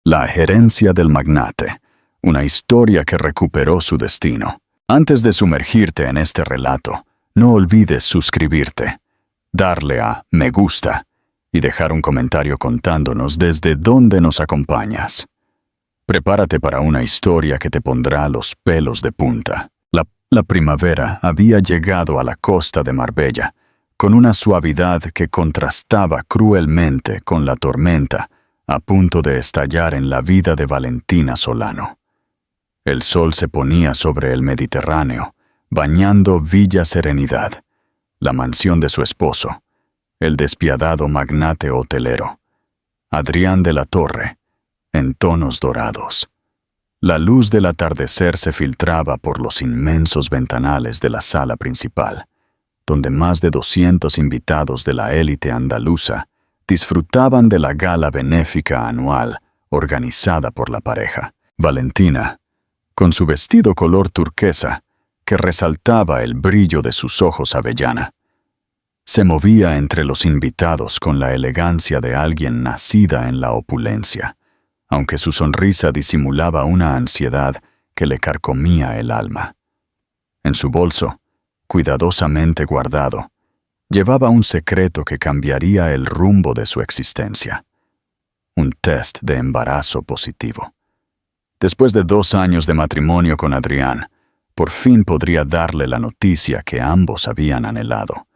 La herencia del magnate, una historia que recuperó su destino. Antes de sumergirte en este relato, no olvides suscribirte, darle a me gusta y dejar un comentario contándonos desde dónde nos acompañas. Prepárate para una historia que te pondrá los pelos de punta. La primavera había llegado a la costa de Marbella, con una suavidad que contrastaba cruelmente con la tormenta a punto de estallar en la vida de Valentina Solano. El sol se ponía sobre el Mediterráneo, bañando Villa Serenidad, la mansión de su esposo, el despiadado magnate hotelero, Adrián de la Torre, en tonos dorados. La luz del atardecer se filtraba por los inmensos ventanales de la sala principal, donde más de 200 invitados de la élite andaluza disfrutaban de la gala benéfica anual organizada por la pareja. Valentina, con su vestido color turquesa, que resaltaba el brillo de sus ojos avellana, se movía entre los invitados con la elegancia de alguien nacida en la opulencia, aunque su sonrisa disimulaba una ansiedad que le carcomía el alma. En su bolso, cuidadosamente guardado, llevaba un secreto que cambiaría el rumbo de su existencia. Un test de embarazo positivo. Después de 2 años de matrimonio con Adrián, por fin podría darle la noticia que ambos habían anhelado.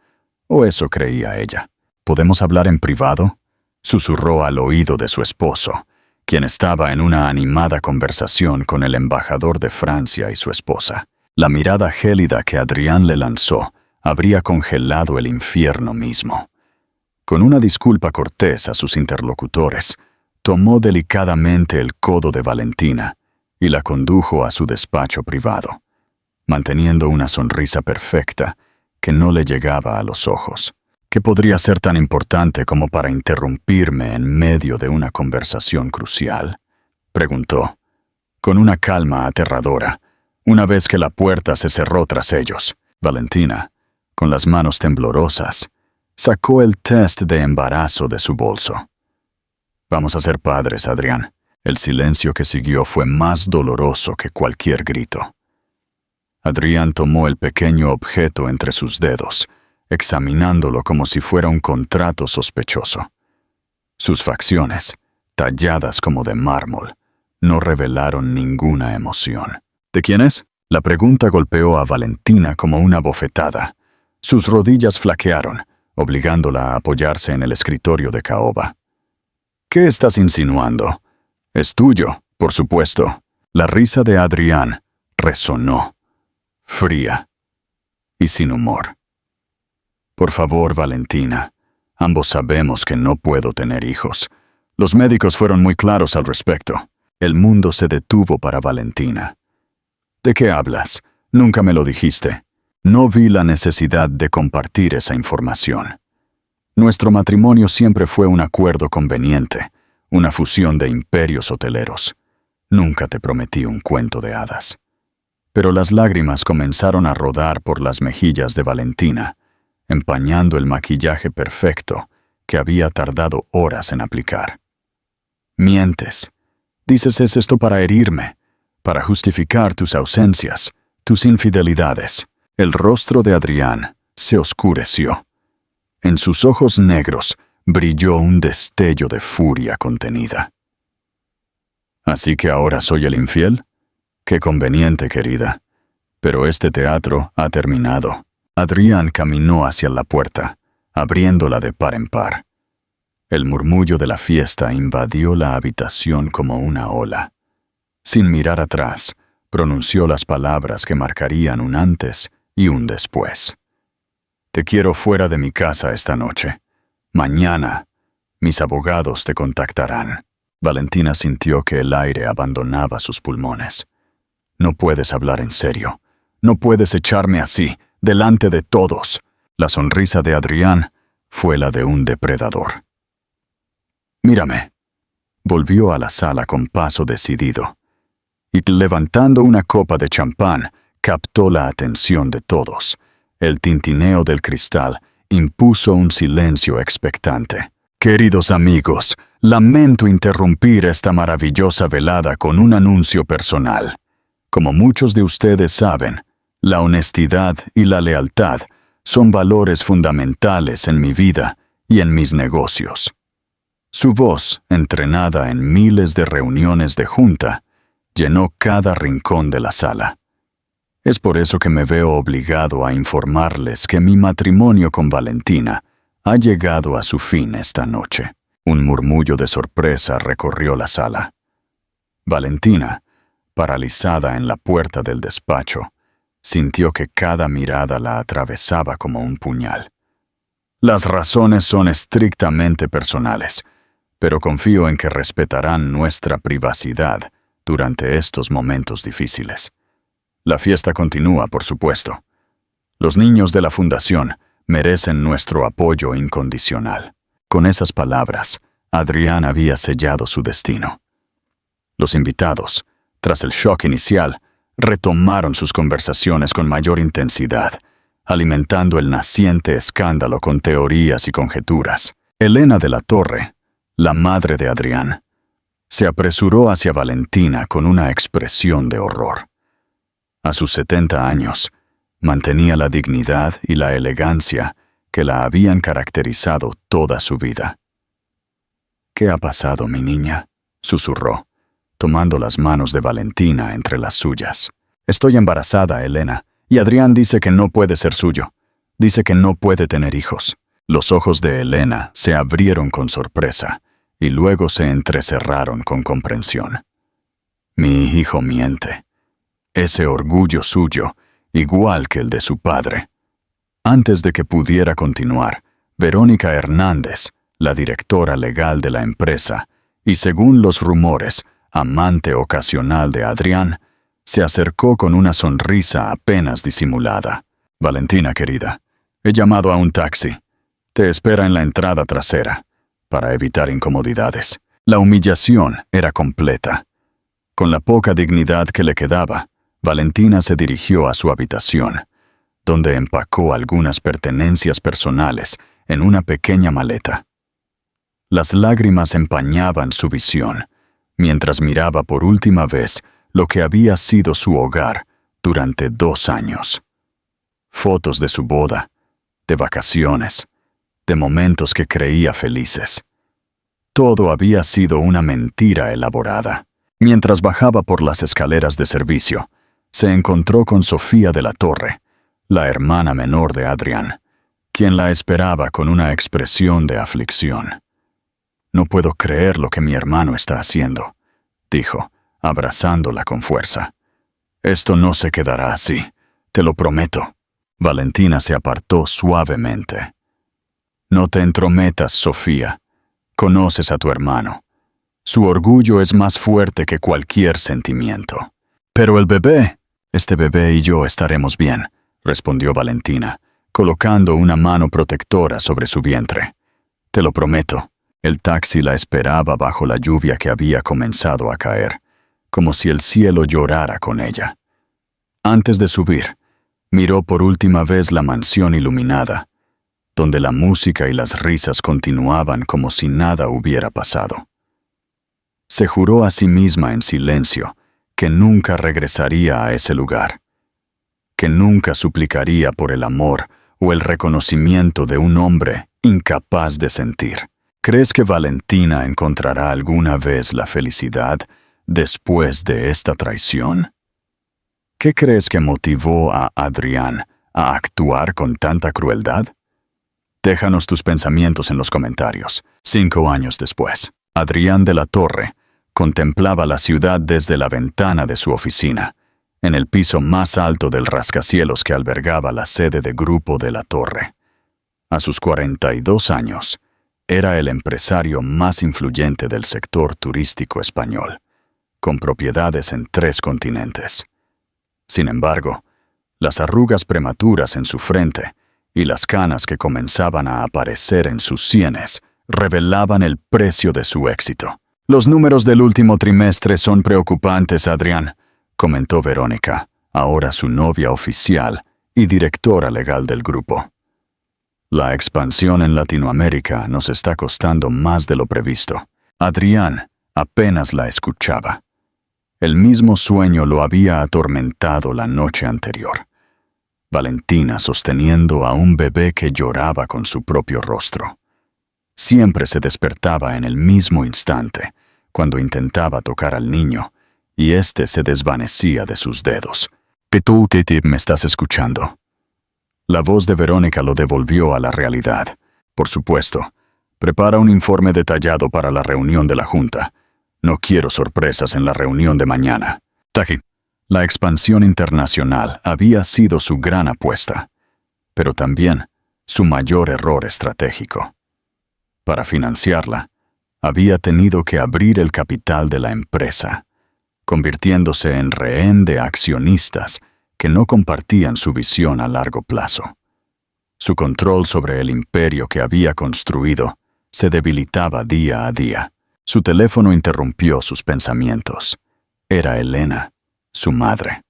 O eso creía ella. ¿Podemos hablar en privado?, susurró al oído de su esposo, quien estaba en una animada conversación con el embajador de Francia y su esposa. La mirada gélida que Adrián le lanzó habría congelado el infierno mismo. Con una disculpa cortés a sus interlocutores, tomó delicadamente el codo de Valentina y la condujo a su despacho privado, manteniendo una sonrisa perfecta que no le llegaba a los ojos. ¿Qué podría ser tan importante como para interrumpirme en medio de una conversación crucial?, preguntó, con una calma aterradora, una vez que la puerta se cerró tras ellos. Valentina, con las manos temblorosas, sacó el test de embarazo de su bolso. «Vamos a ser padres, Adrián». El silencio que siguió fue más doloroso que cualquier grito. Adrián tomó el pequeño objeto entre sus dedos, examinándolo como si fuera un contrato sospechoso. Sus facciones, talladas como de mármol, no revelaron ninguna emoción. ¿De quién es? La pregunta golpeó a Valentina como una bofetada. Sus rodillas flaquearon, obligándola a apoyarse en el escritorio de caoba. ¿Qué estás insinuando? Es tuyo, por supuesto. La risa de Adrián resonó, fría y sin humor. Por favor, Valentina, ambos sabemos que no puedo tener hijos. Los médicos fueron muy claros al respecto. El mundo se detuvo para Valentina. ¿De qué hablas? Nunca me lo dijiste. No vi la necesidad de compartir esa información. Nuestro matrimonio siempre fue un acuerdo conveniente, una fusión de imperios hoteleros. Nunca te prometí un cuento de hadas. Pero las lágrimas comenzaron a rodar por las mejillas de Valentina, empañando el maquillaje perfecto que había tardado horas en aplicar. Mientes. Dices esto para herirme, para justificar tus ausencias, tus infidelidades. El rostro de Adrián se oscureció. En sus ojos negros brilló un destello de furia contenida. ¿Así que ahora soy el infiel? Qué conveniente, querida. Pero este teatro ha terminado. Adrián caminó hacia la puerta, abriéndola de par en par. El murmullo de la fiesta invadió la habitación como una ola. Sin mirar atrás, pronunció las palabras que marcarían un antes y un después. Te quiero fuera de mi casa esta noche. Mañana, mis abogados te contactarán. Valentina sintió que el aire abandonaba sus pulmones. No puedes hablar en serio. No puedes echarme así, delante de todos. La sonrisa de Adrián fue la de un depredador. Mírame. Volvió a la sala con paso decidido, y levantando una copa de champán, captó la atención de todos. El tintineo del cristal impuso un silencio expectante. Queridos amigos, Lamento interrumpir esta maravillosa velada con un anuncio personal. Como muchos de ustedes saben, la honestidad y la lealtad son valores fundamentales en mi vida y en mis negocios. Su voz, entrenada en miles de reuniones de junta, llenó cada rincón de la sala. Es por eso que me veo obligado a informarles que mi matrimonio con Valentina ha llegado a su fin esta noche. Un murmullo de sorpresa recorrió la sala. Valentina, paralizada en la puerta del despacho, sintió que cada mirada la atravesaba como un puñal. Las razones son estrictamente personales, pero confío en que respetarán nuestra privacidad durante estos momentos difíciles. La fiesta continúa, por supuesto. Los niños de la fundación merecen nuestro apoyo incondicional. Con esas palabras, Adrián había sellado su destino. Los invitados, tras el shock inicial, retomaron sus conversaciones con mayor intensidad, alimentando el naciente escándalo con teorías y conjeturas. Elena de la Torre, la madre de Adrián, se apresuró hacia Valentina con una expresión de horror. A sus 70 años, mantenía la dignidad y la elegancia que la habían caracterizado toda su vida. «¿Qué ha pasado, mi niña?», susurró, tomando las manos de Valentina entre las suyas. «Estoy embarazada, Elena, y Adrián dice que no puede ser suyo. Dice que no puede tener hijos». Los ojos de Elena se abrieron con sorpresa y luego se entrecerraron con comprensión. «Mi hijo miente. Ese orgullo suyo, igual que el de su padre». Antes de que pudiera continuar, Verónica Hernández, la directora legal de la empresa, y según los rumores, amante ocasional de Adrián, se acercó con una sonrisa apenas disimulada. «Valentina, querida, he llamado a un taxi. Te espera en la entrada trasera, para evitar incomodidades». La humillación era completa. Con la poca dignidad que le quedaba, Valentina se dirigió a su habitación, donde empacó algunas pertenencias personales en una pequeña maleta. Las lágrimas empañaban su visión, mientras miraba por última vez lo que había sido su hogar durante 2 años. Fotos de su boda, de vacaciones, de momentos que creía felices. Todo había sido una mentira elaborada. Mientras bajaba por las escaleras de servicio, se encontró con Sofía de la Torre, la hermana menor de Adrián, quien la esperaba con una expresión de aflicción. «No puedo creer lo que mi hermano está haciendo», dijo, abrazándola con fuerza. «Esto no se quedará así, te lo prometo». Valentina se apartó suavemente. «No te entrometas, Sofía. Conoces a tu hermano. Su orgullo es más fuerte que cualquier sentimiento». «Pero el bebé, este bebé y yo estaremos bien», respondió Valentina, colocando una mano protectora sobre su vientre. «Te lo prometo». El taxi la esperaba bajo la lluvia que había comenzado a caer, como si el cielo llorara con ella. Antes de subir, miró por última vez la mansión iluminada, donde la música y las risas continuaban como si nada hubiera pasado. Se juró a sí misma en silencio que nunca regresaría a ese lugar, que nunca suplicaría por el amor o el reconocimiento de un hombre incapaz de sentir. ¿Crees que Valentina encontrará alguna vez la felicidad después de esta traición? ¿Qué crees que motivó a Adrián a actuar con tanta crueldad? Déjanos tus pensamientos en los comentarios. 5 años después, Adrián de la Torre contemplaba la ciudad desde la ventana de su oficina, en el piso más alto del rascacielos que albergaba la sede de Grupo de la Torre. A sus 42 años, era el empresario más influyente del sector turístico español, con propiedades en 3 continentes. Sin embargo, las arrugas prematuras en su frente y las canas que comenzaban a aparecer en sus sienes revelaban el precio de su éxito. «Los números del último trimestre son preocupantes, Adrián», comentó Verónica, ahora su novia oficial y directora legal del grupo. «La expansión en Latinoamérica nos está costando más de lo previsto. Adrián apenas la escuchaba. El mismo sueño lo había atormentado la noche anterior. Valentina sosteniendo a un bebé que lloraba con su propio rostro. Siempre se despertaba en el mismo instante, cuando intentaba tocar al niño, y éste se desvanecía de sus dedos. «¿Que tú, Titi, me estás escuchando?» La voz de Verónica lo devolvió a la realidad. «Por supuesto. Prepara un informe detallado para la reunión de la Junta. No quiero sorpresas en la reunión de mañana». Taki. La expansión internacional había sido su gran apuesta, pero también su mayor error estratégico. Para financiarla, había tenido que abrir el capital de la empresa, convirtiéndose en rehén de accionistas que no compartían su visión a largo plazo. Su control sobre el imperio que había construido se debilitaba día a día. Su teléfono interrumpió sus pensamientos. Era Elena, su madre.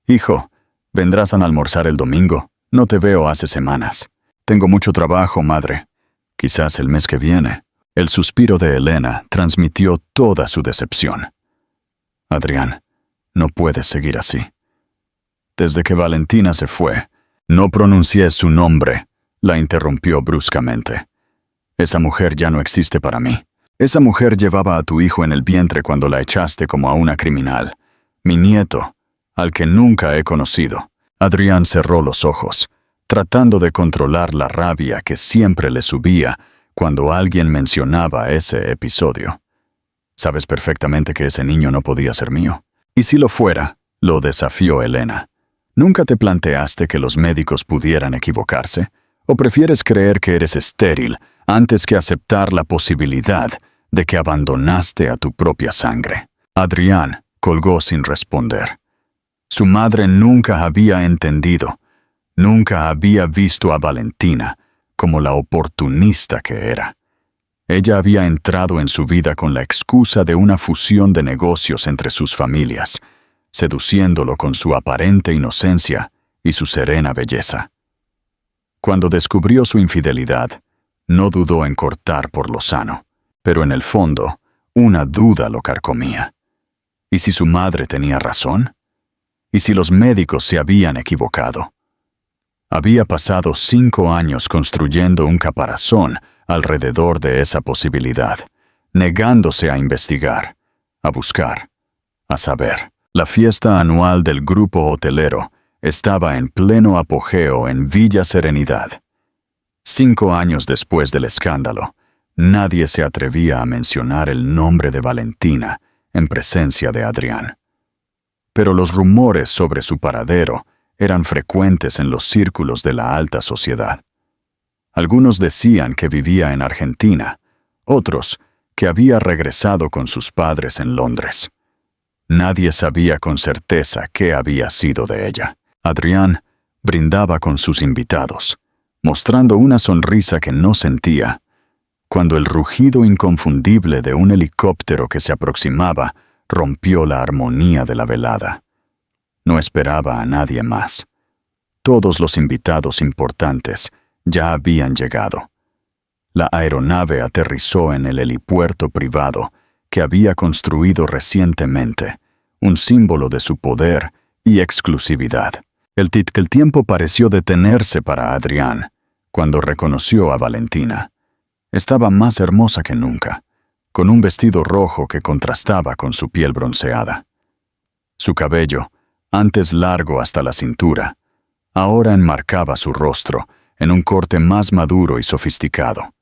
«Hijo, ¿vendrás a almorzar el domingo? No te veo hace semanas». «Tengo mucho trabajo, madre. Quizás el mes que viene». El suspiro de Elena transmitió toda su decepción. «Adrián, no puedes seguir así». Desde que Valentina se fue, «No pronuncié su nombre», la interrumpió bruscamente. «Esa mujer ya no existe para mí. Esa mujer llevaba a tu hijo en el vientre cuando la echaste como a una criminal. Mi nieto, al que nunca he conocido». Adrián cerró los ojos, tratando de controlar la rabia que siempre le subía cuando alguien mencionaba ese episodio. «Sabes perfectamente que ese niño no podía ser mío». «¿Y si lo fuera?», lo desafió Elena. «¿Nunca te planteaste que los médicos pudieran equivocarse? ¿O prefieres creer que eres estéril antes que aceptar la posibilidad de que abandonaste a tu propia sangre?» Adrián colgó sin responder. Su madre nunca había entendido, nunca había visto a Valentina como la oportunista que era. Ella había entrado en su vida con la excusa de una fusión de negocios entre sus familias, seduciéndolo con su aparente inocencia y su serena belleza. Cuando descubrió su infidelidad, no dudó en cortar por lo sano, pero en el fondo, una duda lo carcomía. ¿Y si su madre tenía razón? ¿Y si los médicos se habían equivocado? Había pasado 5 años construyendo un caparazón alrededor de esa posibilidad, negándose a investigar, a buscar, a saber. La fiesta anual del grupo hotelero estaba en pleno apogeo en Villa Serenidad. 5 años después del escándalo, nadie se atrevía a mencionar el nombre de Valentina en presencia de Adrián. Pero los rumores sobre su paradero eran frecuentes en los círculos de la alta sociedad. Algunos decían que vivía en Argentina, otros que había regresado con sus padres en Londres. Nadie sabía con certeza qué había sido de ella. Adrián brindaba con sus invitados, mostrando una sonrisa que no sentía, cuando el rugido inconfundible de un helicóptero que se aproximaba rompió la armonía de la velada. No esperaba a nadie más. Todos los invitados importantes ya habían llegado. La aeronave aterrizó en el helipuerto privado que había construido recientemente, un símbolo de su poder y exclusividad. El tiempo pareció detenerse para Adrián cuando reconoció a Valentina. Estaba más hermosa que nunca, con un vestido rojo que contrastaba con su piel bronceada. Su cabello, antes largo hasta la cintura, ahora enmarcaba su rostro en un corte más maduro y sofisticado.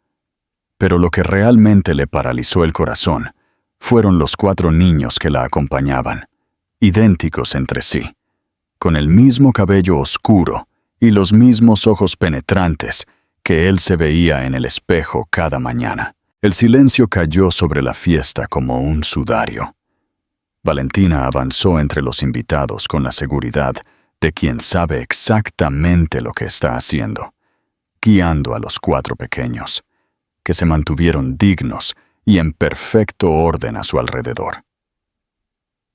Pero lo que realmente le paralizó el corazón fueron los 4 niños que la acompañaban, idénticos entre sí, con el mismo cabello oscuro y los mismos ojos penetrantes que él se veía en el espejo cada mañana. El silencio cayó sobre la fiesta como un sudario. Valentina avanzó entre los invitados con la seguridad de quien sabe exactamente lo que está haciendo, guiando a los 4 pequeños, que se mantuvieron dignos y en perfecto orden a su alrededor.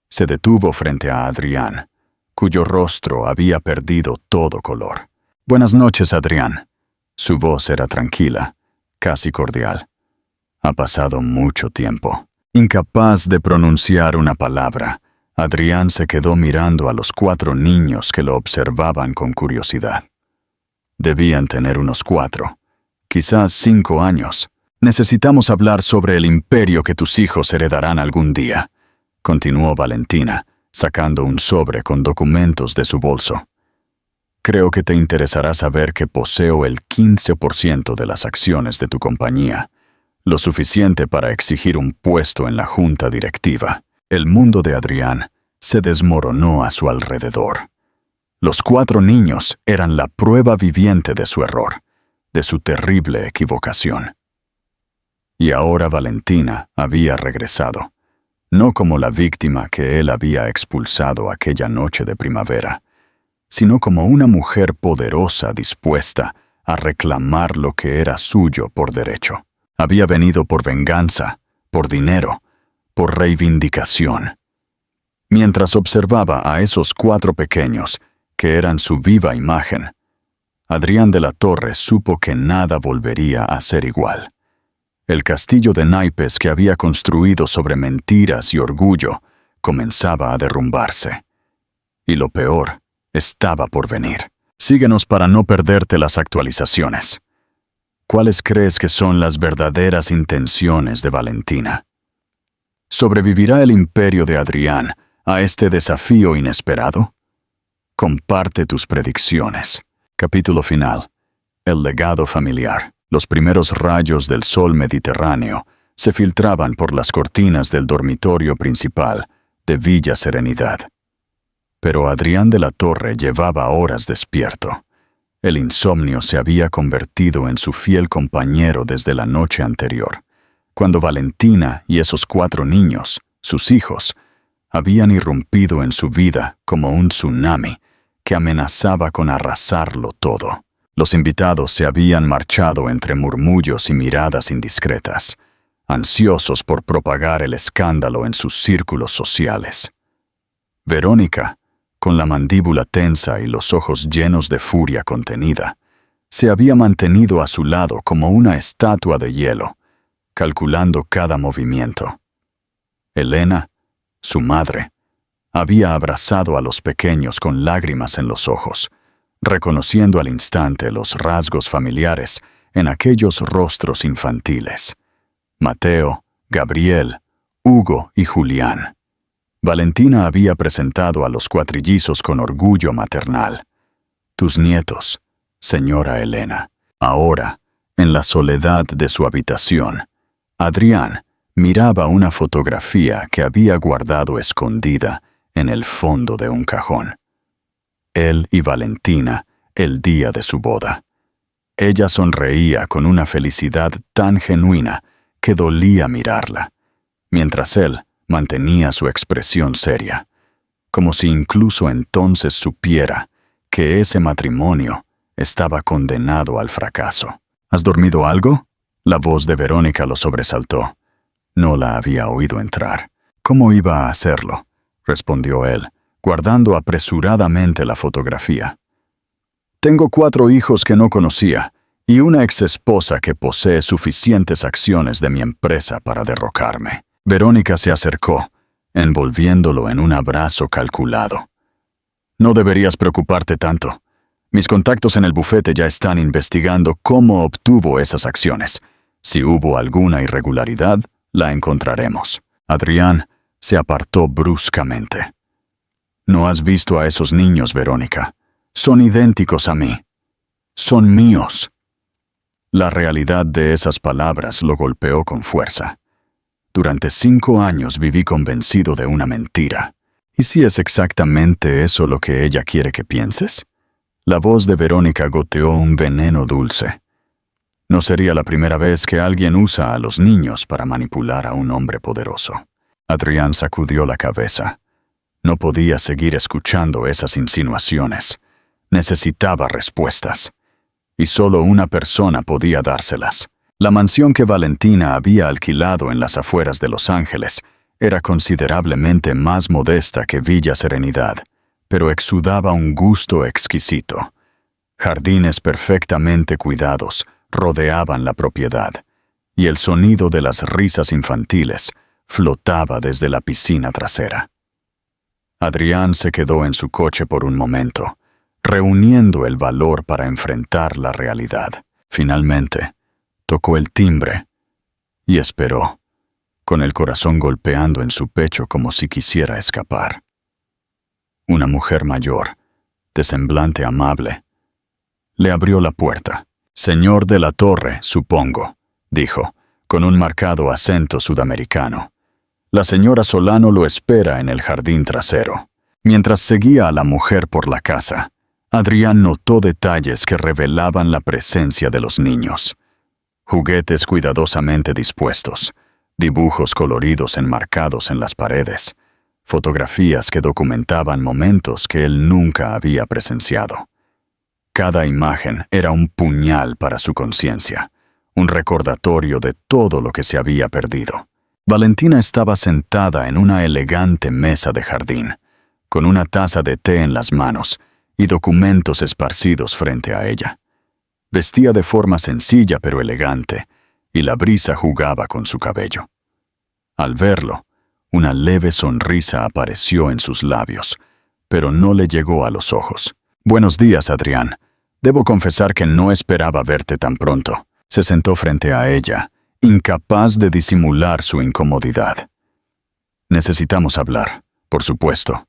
Se detuvo frente a Adrián, cuyo rostro había perdido todo color. «Buenas noches, Adrián». Su voz era tranquila, casi cordial. Ha pasado mucho tiempo. Incapaz de pronunciar una palabra, Adrián se quedó mirando a los 4 niños que lo observaban con curiosidad. Debían tener unos 4, quizás 5 años. Necesitamos hablar sobre el imperio que tus hijos heredarán algún día, continuó Valentina, sacando un sobre con documentos de su bolso. Creo que te interesará saber que poseo el 15% de las acciones de tu compañía, lo suficiente para exigir un puesto en la junta directiva. El mundo de Adrián se desmoronó a su alrededor. Los 4 niños eran la prueba viviente de su error, de su terrible equivocación. Y ahora Valentina había regresado, no como la víctima que él había expulsado aquella noche de primavera, sino como una mujer poderosa dispuesta a reclamar lo que era suyo por derecho. Había venido por venganza, por dinero, por reivindicación. Mientras observaba a esos 4 pequeños, que eran su viva imagen, Adrián de la Torre supo que nada volvería a ser igual. El castillo de naipes que había construido sobre mentiras y orgullo comenzaba a derrumbarse. Y lo peor estaba por venir. Síguenos para no perderte las actualizaciones. ¿Cuáles crees que son las verdaderas intenciones de Valentina? ¿Sobrevivirá el imperio de Adrián a este desafío inesperado? Comparte tus predicciones. Capítulo final. El legado familiar. Los primeros rayos del sol mediterráneo se filtraban por las cortinas del dormitorio principal de Villa Serenidad. Pero Adrián de la Torre llevaba horas despierto. El insomnio se había convertido en su fiel compañero desde la noche anterior, cuando Valentina y esos 4 niños, sus hijos, habían irrumpido en su vida como un tsunami que amenazaba con arrasarlo todo. Los invitados se habían marchado entre murmullos y miradas indiscretas, ansiosos por propagar el escándalo en sus círculos sociales. Verónica, con la mandíbula tensa y los ojos llenos de furia contenida, se había mantenido a su lado como una estatua de hielo, calculando cada movimiento. Elena, su madre, había abrazado a los pequeños con lágrimas en los ojos, reconociendo al instante los rasgos familiares en aquellos rostros infantiles. Mateo, Gabriel, Hugo y Julián. Valentina había presentado a los cuatrillizos con orgullo maternal. Tus nietos, señora Elena. Ahora, en la soledad de su habitación, Adrián miraba una fotografía que había guardado escondida en el fondo de un cajón. Él y Valentina, el día de su boda. Ella sonreía con una felicidad tan genuina que dolía mirarla, mientras él mantenía su expresión seria, como si incluso entonces supiera que ese matrimonio estaba condenado al fracaso. ¿Has dormido algo? La voz de Verónica lo sobresaltó. No la había oído entrar. ¿Cómo iba a hacerlo?, respondió él, guardando apresuradamente la fotografía. Tengo 4 hijos que no conocía y una exesposa que posee suficientes acciones de mi empresa para derrocarme. Verónica se acercó, envolviéndolo en un abrazo calculado. No deberías preocuparte tanto. Mis contactos en el bufete ya están investigando cómo obtuvo esas acciones. Si hubo alguna irregularidad, la encontraremos. Adrián se apartó bruscamente. No has visto a esos niños, Verónica. Son idénticos a mí. Son míos. La realidad de esas palabras lo golpeó con fuerza. Durante 5 años viví convencido de una mentira. ¿Y si es exactamente eso lo que ella quiere que pienses? La voz de Verónica goteó un veneno dulce. No sería la primera vez que alguien usa a los niños para manipular a un hombre poderoso. Adrián sacudió la cabeza. No podía seguir escuchando esas insinuaciones. Necesitaba respuestas. Y solo una persona podía dárselas. La mansión que Valentina había alquilado en las afueras de Los Ángeles era considerablemente más modesta que Villa Serenidad, pero exudaba un gusto Jardines perfectamente cuidados rodeaban la propiedad, y el sonido de las risas infantiles flotaba desde la piscina trasera. Adrián se quedó en su coche por un momento, reuniendo el valor para enfrentar la realidad. Finalmente, tocó el timbre y esperó, con el corazón golpeando en su pecho como si quisiera escapar. Una mujer mayor, de semblante amable, le abrió la puerta. «Señor de la Torre, supongo», dijo, con un marcado acento sudamericano. La señora Solano lo espera en el jardín trasero. Mientras seguía a la mujer por la casa, Adrián notó detalles que revelaban la presencia de los niños. Juguetes cuidadosamente dispuestos, dibujos coloridos enmarcados en las paredes, fotografías que documentaban momentos que él nunca había presenciado. Cada imagen era un puñal para su conciencia, un recordatorio de todo lo que se había perdido. Valentina estaba sentada en una elegante mesa de jardín, con una taza de té en las manos y documentos esparcidos frente a ella. Vestía de forma sencilla pero elegante, y la brisa jugaba con su cabello. Al verlo, una leve sonrisa apareció en sus labios, pero no le llegó a los ojos. «Buenos días, Adrián. Debo confesar que no esperaba verte tan pronto». Se sentó frente a ella, incapaz de disimular su incomodidad. «Necesitamos hablar, por supuesto.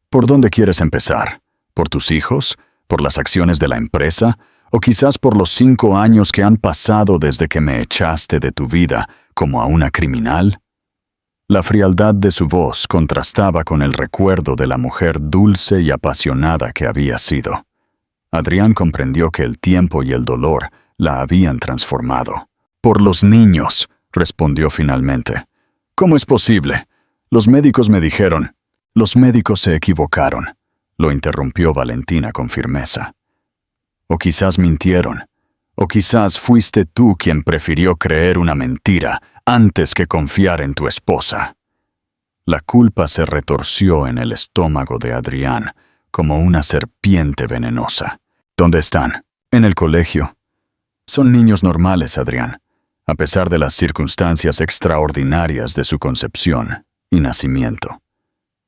¿Por dónde quieres empezar? ¿Por tus hijos? ¿Por las acciones de la empresa? ¿O quizás por los 5 años que han pasado desde que me echaste de tu vida como a una criminal?» La frialdad de su voz contrastaba con el recuerdo de la mujer dulce y apasionada que había sido. Adrián comprendió que el tiempo y el dolor la habían transformado. «Por los niños», respondió finalmente. «¿Cómo es posible? Los médicos me dijeron». «Los médicos se equivocaron», lo interrumpió Valentina con firmeza. «O quizás mintieron. O quizás fuiste tú quien prefirió creer una mentira antes que confiar en tu esposa». La culpa se retorció en el estómago de Adrián como una serpiente venenosa. «¿Dónde están?» «En el colegio». «Son niños normales, Adrián, a pesar de las circunstancias extraordinarias de su concepción y nacimiento.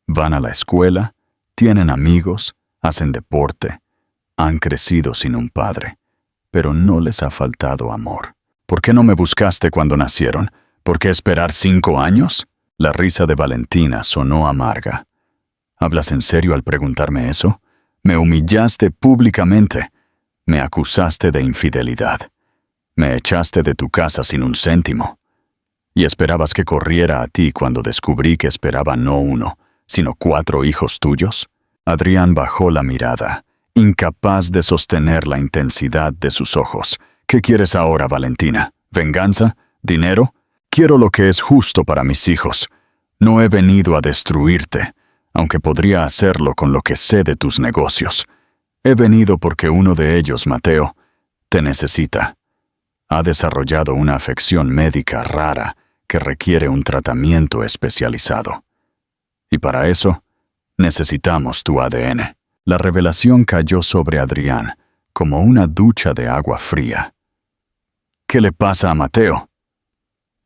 Van a la escuela, tienen amigos, hacen deporte, han crecido sin un padre, pero no les ha faltado amor. ¿Por qué no me buscaste cuando nacieron? ¿Por qué esperar 5 años?» La risa de Valentina sonó amarga. «¿Hablas en serio al preguntarme eso? Me humillaste públicamente. Me acusaste de infidelidad. Me echaste de tu casa sin un céntimo. ¿Y esperabas que corriera a ti cuando descubrí que esperaba no 1, sino 4 hijos tuyos?» Adrián bajó la mirada, incapaz de sostener la intensidad de sus ojos. «¿Qué quieres ahora, Valentina? ¿Venganza? ¿Dinero? Quiero lo que es justo para mis hijos. No he venido a destruirte, aunque podría hacerlo con lo que sé de tus negocios. He venido porque uno de ellos, Mateo, te necesita. Ha desarrollado una afección médica rara que requiere un tratamiento especializado. Y para eso, necesitamos tu ADN». La revelación cayó sobre Adrián como una ducha de agua fría. «¿Qué le pasa a Mateo?»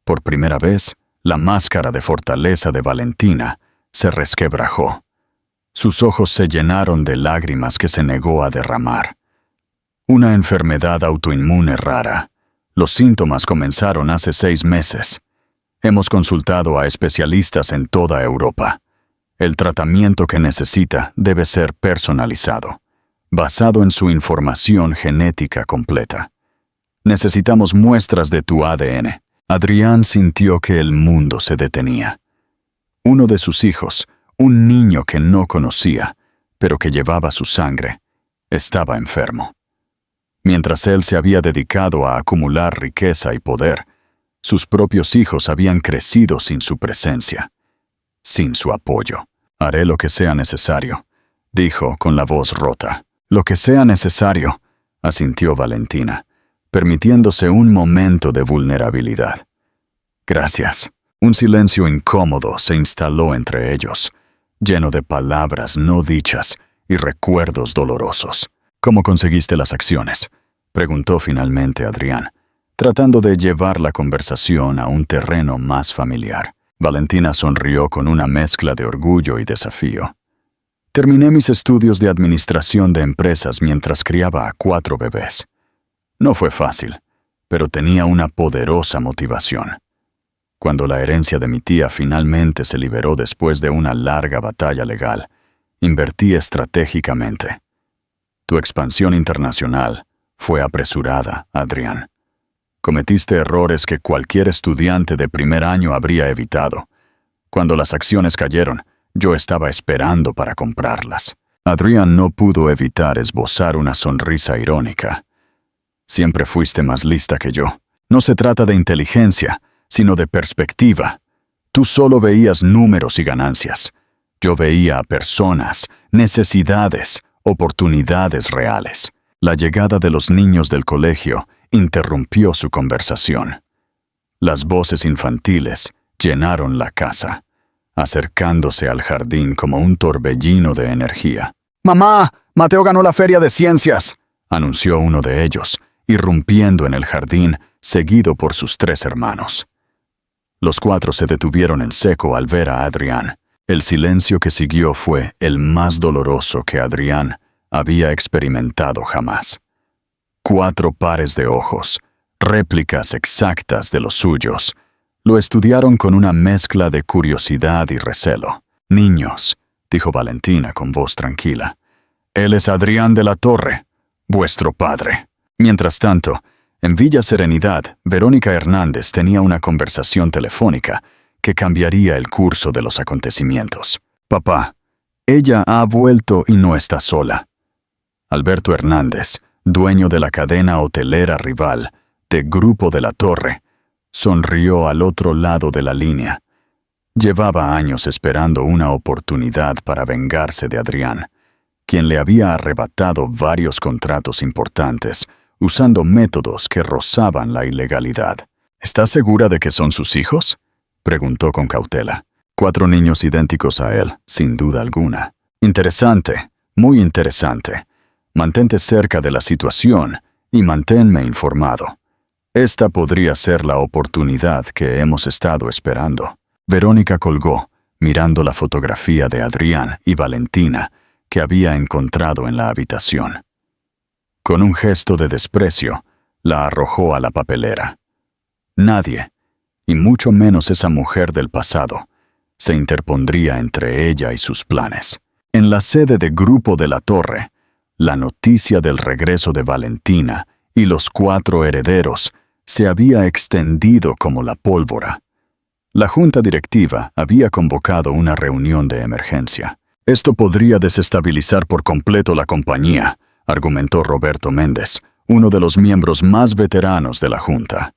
Por primera vez, la máscara de fortaleza de Valentina se resquebrajó. Sus ojos se llenaron de lágrimas que se negó a derramar. «Una enfermedad autoinmune rara. Los síntomas comenzaron hace 6 meses. Hemos consultado a especialistas en toda Europa. El tratamiento que necesita debe ser personalizado, basado en su información genética completa. Necesitamos muestras de tu ADN». Adrián sintió que el mundo se detenía. Uno de sus hijos, un niño que no conocía, pero que llevaba su sangre, estaba enfermo. Mientras él se había dedicado a acumular riqueza y poder, sus propios hijos habían crecido sin su presencia, sin su apoyo. «Haré lo que sea necesario», dijo con la voz rota. «Lo que sea necesario», asintió Valentina, permitiéndose un momento de vulnerabilidad. «Gracias». Un silencio incómodo se instaló entre ellos, lleno de palabras no dichas y recuerdos dolorosos. «¿Cómo conseguiste las acciones?», preguntó finalmente Adrián, tratando de llevar la conversación a un terreno más familiar. Valentina sonrió con una mezcla de orgullo y desafío. Terminé mis estudios de administración de empresas mientras criaba a 4 bebés. No fue fácil, pero tenía una poderosa motivación. Cuando la herencia de mi tía finalmente se liberó después de una larga batalla legal, invertí estratégicamente. Tu expansión internacional fue apresurada, Adrián. Cometiste errores que cualquier estudiante de primer año habría evitado. Cuando las acciones cayeron, yo estaba esperando para comprarlas. Adrián no pudo evitar esbozar una sonrisa irónica. Siempre fuiste más lista que yo. No se trata de inteligencia, sino de perspectiva. Tú solo veías números y ganancias. Yo veía a personas, necesidades, oportunidades reales. La llegada de los niños del colegio interrumpió su conversación. Las voces infantiles llenaron la casa, acercándose al jardín como un torbellino de energía. «¡Mamá! Mateo ganó la feria de ciencias», anunció uno de ellos, irrumpiendo en el jardín, seguido por sus 3 hermanos. Los 4 se detuvieron en seco al ver a Adrián. El silencio que siguió fue el más doloroso que Adrián había experimentado jamás. 4 pares de ojos, réplicas exactas de los suyos, lo estudiaron con una mezcla de curiosidad y recelo. «Niños», dijo Valentina con voz tranquila, «él es Adrián de la Torre, vuestro padre». Mientras tanto, en Villa Serenidad, Verónica Hernández tenía una conversación telefónica que cambiaría el curso de los acontecimientos. «Papá, ella ha vuelto y no está sola». Alberto Hernández, dueño de la cadena hotelera rival, de Grupo de la Torre, sonrió al otro lado de la línea. Llevaba años esperando una oportunidad para vengarse de Adrián, quien le había arrebatado varios contratos importantes, usando métodos que rozaban la ilegalidad. «¿Estás segura de que son sus hijos?», preguntó con cautela. 4 niños idénticos a él, sin duda alguna. «Interesante, muy interesante. Mantente cerca de la situación y manténme informado. Esta podría ser la oportunidad que hemos estado esperando». Verónica colgó, mirando la fotografía de Adrián y Valentina que había encontrado en la habitación. Con un gesto de desprecio, la arrojó a la papelera. Nadie, y mucho menos esa mujer del pasado, se interpondría entre ella y sus planes. En la sede de Grupo de la Torre, la noticia del regreso de Valentina y los 4 herederos se había extendido como la pólvora. La junta directiva había convocado una reunión de emergencia. «Esto podría desestabilizar por completo la compañía», argumentó Roberto Méndez, uno de los miembros más veteranos de la junta.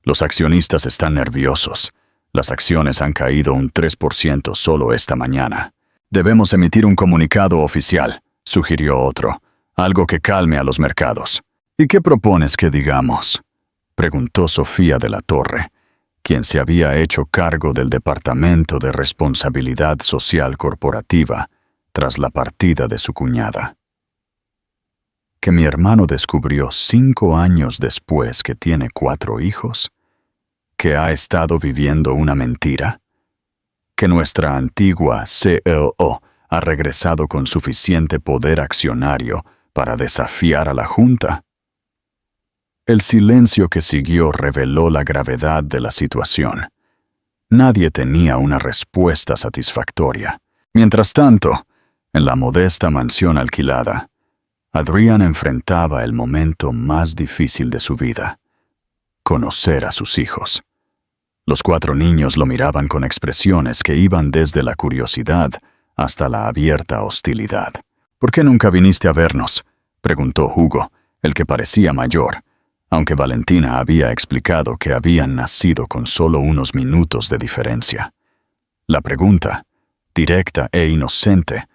«Los accionistas están nerviosos. Las acciones han caído un 3% solo esta mañana. Debemos emitir un comunicado oficial», sugirió otro, «algo que calme a los mercados». «¿Y qué propones que digamos?», preguntó Sofía de la Torre, quien se había hecho cargo del Departamento de Responsabilidad Social Corporativa tras la partida de su cuñada. ¿Que mi hermano descubrió 5 años después que tiene 4 hijos? ¿Que ha estado viviendo una mentira? ¿Que nuestra antigua COO ha regresado con suficiente poder accionario para desafiar a la Junta? El silencio que siguió reveló la gravedad de la situación. Nadie tenía una respuesta satisfactoria. Mientras tanto, en la modesta mansión alquilada, Adrián enfrentaba el momento más difícil de su vida: conocer a sus hijos. Los 4 niños lo miraban con expresiones que iban desde la curiosidad hasta la abierta hostilidad. «¿Por qué nunca viniste a vernos?», preguntó Hugo, el que parecía mayor, aunque Valentina había explicado que habían nacido con solo unos minutos de diferencia. La pregunta, directa e inocente,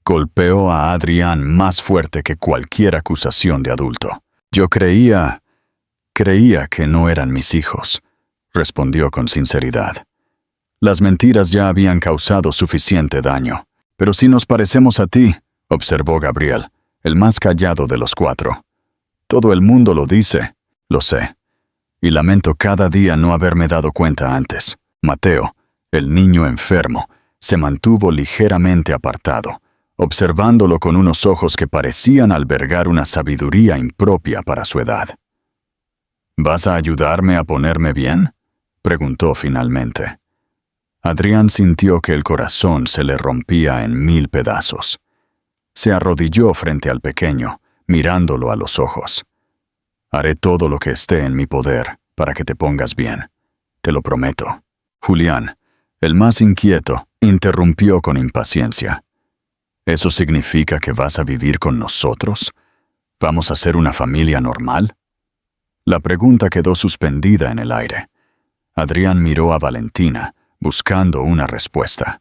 golpeó a Adrián más fuerte que cualquier acusación de adulto. «Yo creía que no eran mis hijos», respondió con sinceridad. «Las mentiras ya habían causado suficiente daño. Pero si nos parecemos a ti», observó Gabriel, el más callado de los 4. «Todo el mundo lo dice». «Lo sé. y lamento cada día no haberme dado cuenta antes. Mateo, el niño enfermo, se mantuvo ligeramente apartado, observándolo con unos ojos que parecían albergar una sabiduría impropia para su edad. ¿Vas a ayudarme a ponerme bien?, preguntó finalmente. Adrián sintió que el corazón se le rompía en 1000 pedazos. Se arrodilló frente al pequeño, mirándolo a los ojos. Haré todo lo que esté en mi poder para que te pongas bien. Te lo prometo. Julián, el más inquieto, interrumpió con impaciencia. ¿Eso significa que vas a vivir con nosotros? ¿Vamos a ser una familia normal? La pregunta quedó suspendida en el aire. Adrián miró a Valentina, buscando una respuesta.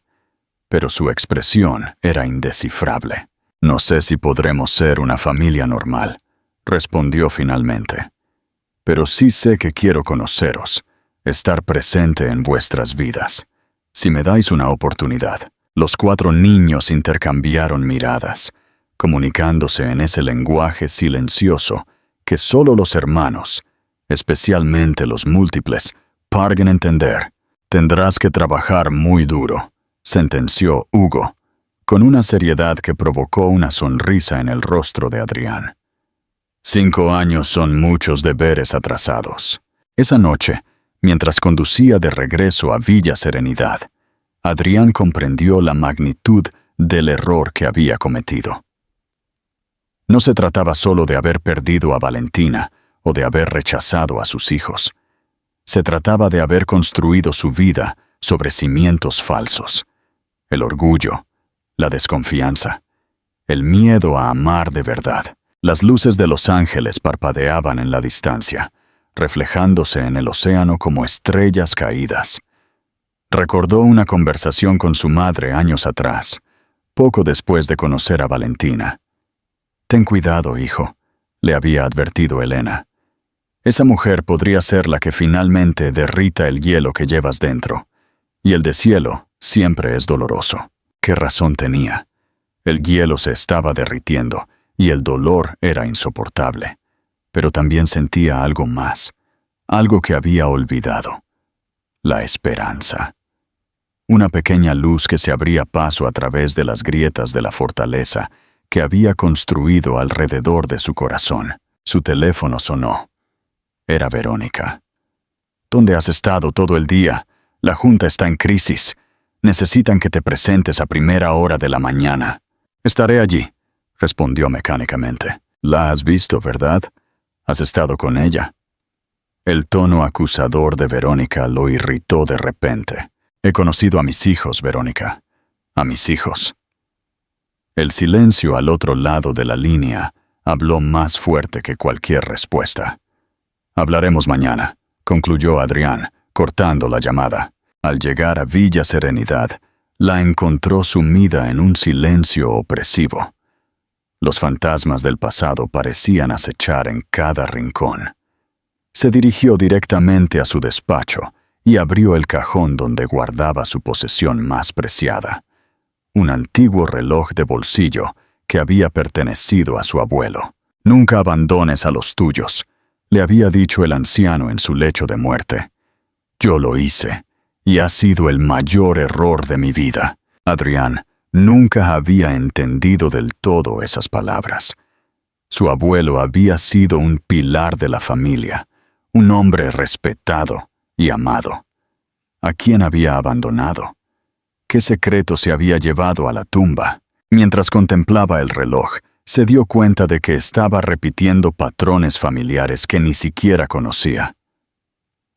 Pero su expresión era indescifrable. No sé si podremos ser una familia normal, respondió finalmente. Pero sí sé que quiero conoceros, estar presente en vuestras vidas. Si me dais una oportunidad. Los 4 niños intercambiaron miradas, comunicándose en ese lenguaje silencioso que solo los hermanos, especialmente los múltiples, pueden entender. Tendrás que trabajar muy duro, sentenció Hugo, con una seriedad que provocó una sonrisa en el rostro de Adrián. 5 años son muchos deberes atrasados. Esa noche, mientras conducía de regreso a Villa Serenidad, Adrián comprendió la magnitud del error que había cometido. No se trataba solo de haber perdido a Valentina o de haber rechazado a sus hijos. Se trataba de haber construido su vida sobre cimientos falsos. El orgullo, la desconfianza, el miedo a amar de verdad. Las luces de Los Ángeles parpadeaban en la distancia, reflejándose en el océano como estrellas caídas. Recordó una conversación con su madre años atrás, poco después de conocer a Valentina. «Ten cuidado, hijo», le había advertido Elena. «Esa mujer podría ser la que finalmente derrita el hielo que llevas dentro, y el deshielo siempre es doloroso». ¿Qué razón tenía? El hielo se estaba derritiendo, y el dolor era insoportable. Pero también sentía algo más, algo que había olvidado. La esperanza. Una pequeña luz que se abría paso a través de las grietas de la fortaleza que había construido alrededor de su corazón. Su teléfono sonó. Era Verónica. «¿Dónde has estado todo el día? La junta está en crisis. Necesitan que te presentes a primera hora de la mañana». «Estaré allí», respondió mecánicamente. «La has visto, ¿verdad? ¿Has estado con ella?» El tono acusador de Verónica lo irritó de repente. «He conocido a mis hijos, Verónica. A mis hijos». El silencio al otro lado de la línea habló más fuerte que cualquier respuesta. «Hablaremos mañana», concluyó Adrián, cortando la llamada. Al llegar a Villa Serenidad, la encontró sumida en un silencio opresivo. Los fantasmas del pasado parecían acechar en cada rincón. Se dirigió directamente a su despacho y abrió el cajón donde guardaba su posesión más preciada, un antiguo reloj de bolsillo que había pertenecido a su abuelo. «Nunca abandones a los tuyos», le había dicho el anciano en su lecho de muerte. «Yo lo hice, y ha sido el mayor error de mi vida». Adrián nunca había entendido del todo esas palabras. Su abuelo había sido un pilar de la familia, un hombre respetado y amado. ¿A quién había abandonado? ¿Qué secreto se había llevado a la tumba? Mientras contemplaba el reloj, se dio cuenta de que estaba repitiendo patrones familiares que ni siquiera conocía.